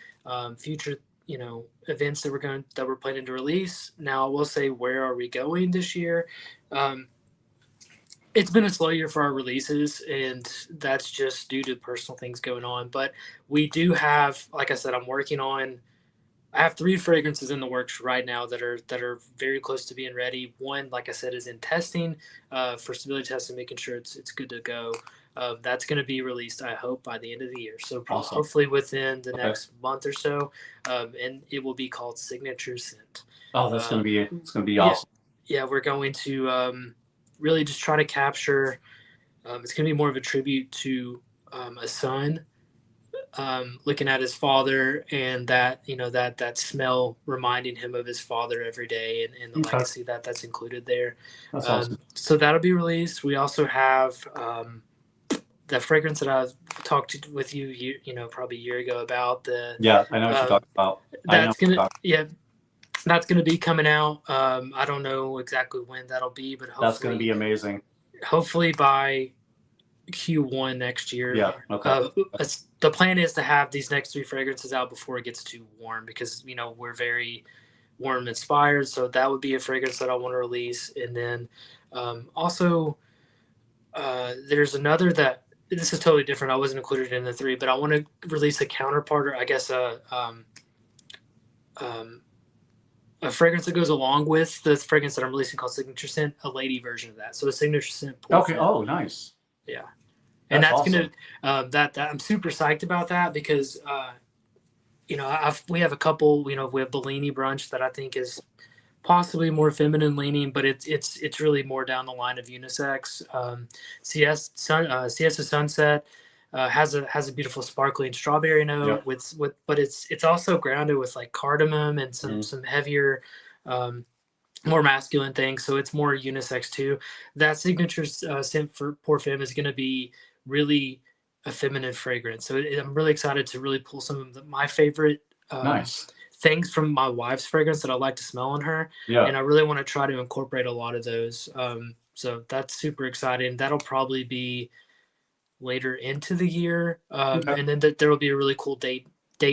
future events that we're planning to release. Now, I will say, where are we going this year? It's been a slow year for our releases, and that's just due to personal things going on. But we do have, like I said, I have 3 fragrances in the works right now that are very close to being ready. One, like I said, is in testing for stability testing, making sure it's good to go. That's going to be released, I hope, by the end of the year. So Awesome. Hopefully within the next month or so, and it will be called Signature Scent. Oh, it's going to be awesome. Yeah, we're going to really just try to capture. It's going to be more of a tribute to a son looking at his father, and that smell reminding him of his father every day, and the legacy that's included there. That's awesome. So that'll be released. We also have the fragrance that I talked with you, probably a year ago about the. Yeah, I know what you're talking about. That's gonna be coming out. I don't know exactly when that'll be, but hopefully that's gonna be amazing. Hopefully by Q1 next year. Yeah. Okay. The plan is to have these next 3 fragrances out before it gets too warm, because we're very warm inspired. So that would be a fragrance that I want to release, and then also there's another that. This is totally different. I wasn't included in the 3, but I want to release a counterpart, or I guess a fragrance that goes along with the fragrance that I'm releasing called Signature Scent, a lady version of that. So a Signature Scent. Okay. Oh, nice. Yeah. And that's awesome. That I'm super psyched about that, because we have a couple. We have Bellini Brunch that I think is possibly more feminine leaning, but it's really more down the line of unisex. Siesta Sunset has a beautiful sparkling strawberry note but it's also grounded with like cardamom and some heavier more masculine things, so it's more unisex too. That Signature Scent for Perfume is going to be really a feminine fragrance, so I'm really excited to really pull some of my favorite things from my wife's fragrance that I like to smell on her. Yeah. And I really want to try to incorporate a lot of those. So that's super exciting. That'll probably be later into the year. And then there will be a really cool date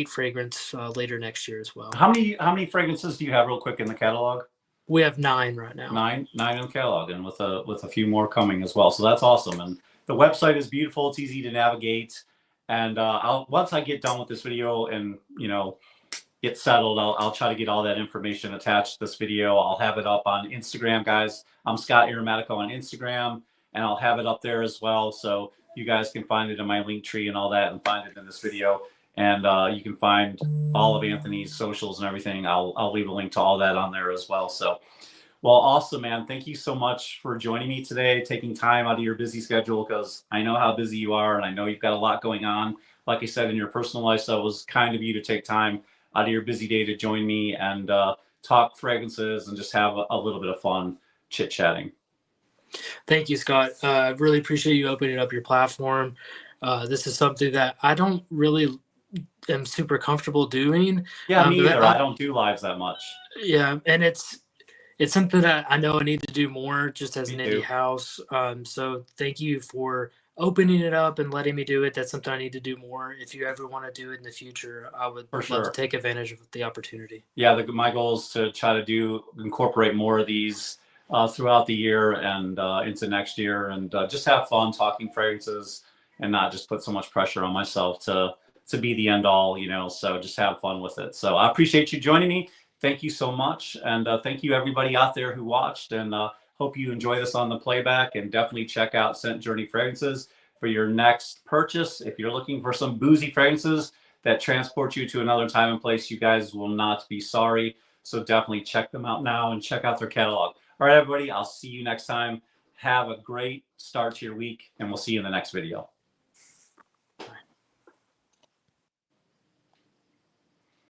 fragrance later next year as well. How many fragrances do you have real quick in the catalog? We have 9 right now. 9 in the catalog, and with a few more coming as well. So that's awesome. And the website is beautiful. It's easy to navigate. And once I get done with this video and get settled, I'll try to get all that information attached to this video. I'll have it up on Instagram, guys. I'm Scott Aromatico on Instagram, and I'll have it up there as well, so you guys can find it in my link tree and all that, and find it in this video. And you can find all of Anthony's socials and everything. I'll leave a link to all that on there as well. So, well, awesome, man. Thank you so much for joining me today, taking time out of your busy schedule, because I know how busy you are, and I know you've got a lot going on, like I said, in your personal life. So it was kind of you to take time out of your busy day to join me and talk fragrances and just have a little bit of fun chit-chatting. Thank you, Scott. I really appreciate you opening up your platform. This is something that I don't really am super comfortable doing. Yeah, me either. I don't do lives that much. Yeah, and it's something that I know I need to do more, just as an indie house. So thank you for opening it up and letting me do it. That's something I need to do more. If you ever want to do it in the future, I would love to take advantage of the opportunity. Yeah, my goal is to try to incorporate more of these throughout the year and into next year, and just have fun talking fragrances and not just put so much pressure on myself to be the end all, so just have fun with it. So I appreciate you joining me. Thank you so much. And thank you everybody out there who watched, and hope you enjoy this on the playback, and definitely check out Scent Journey Fragrances for your next purchase. If you're looking for some boozy fragrances that transport you to another time and place, you guys will not be sorry. So definitely check them out now and check out their catalog. All right, everybody, I'll see you next time. Have a great start to your week, and we'll see you in the next video.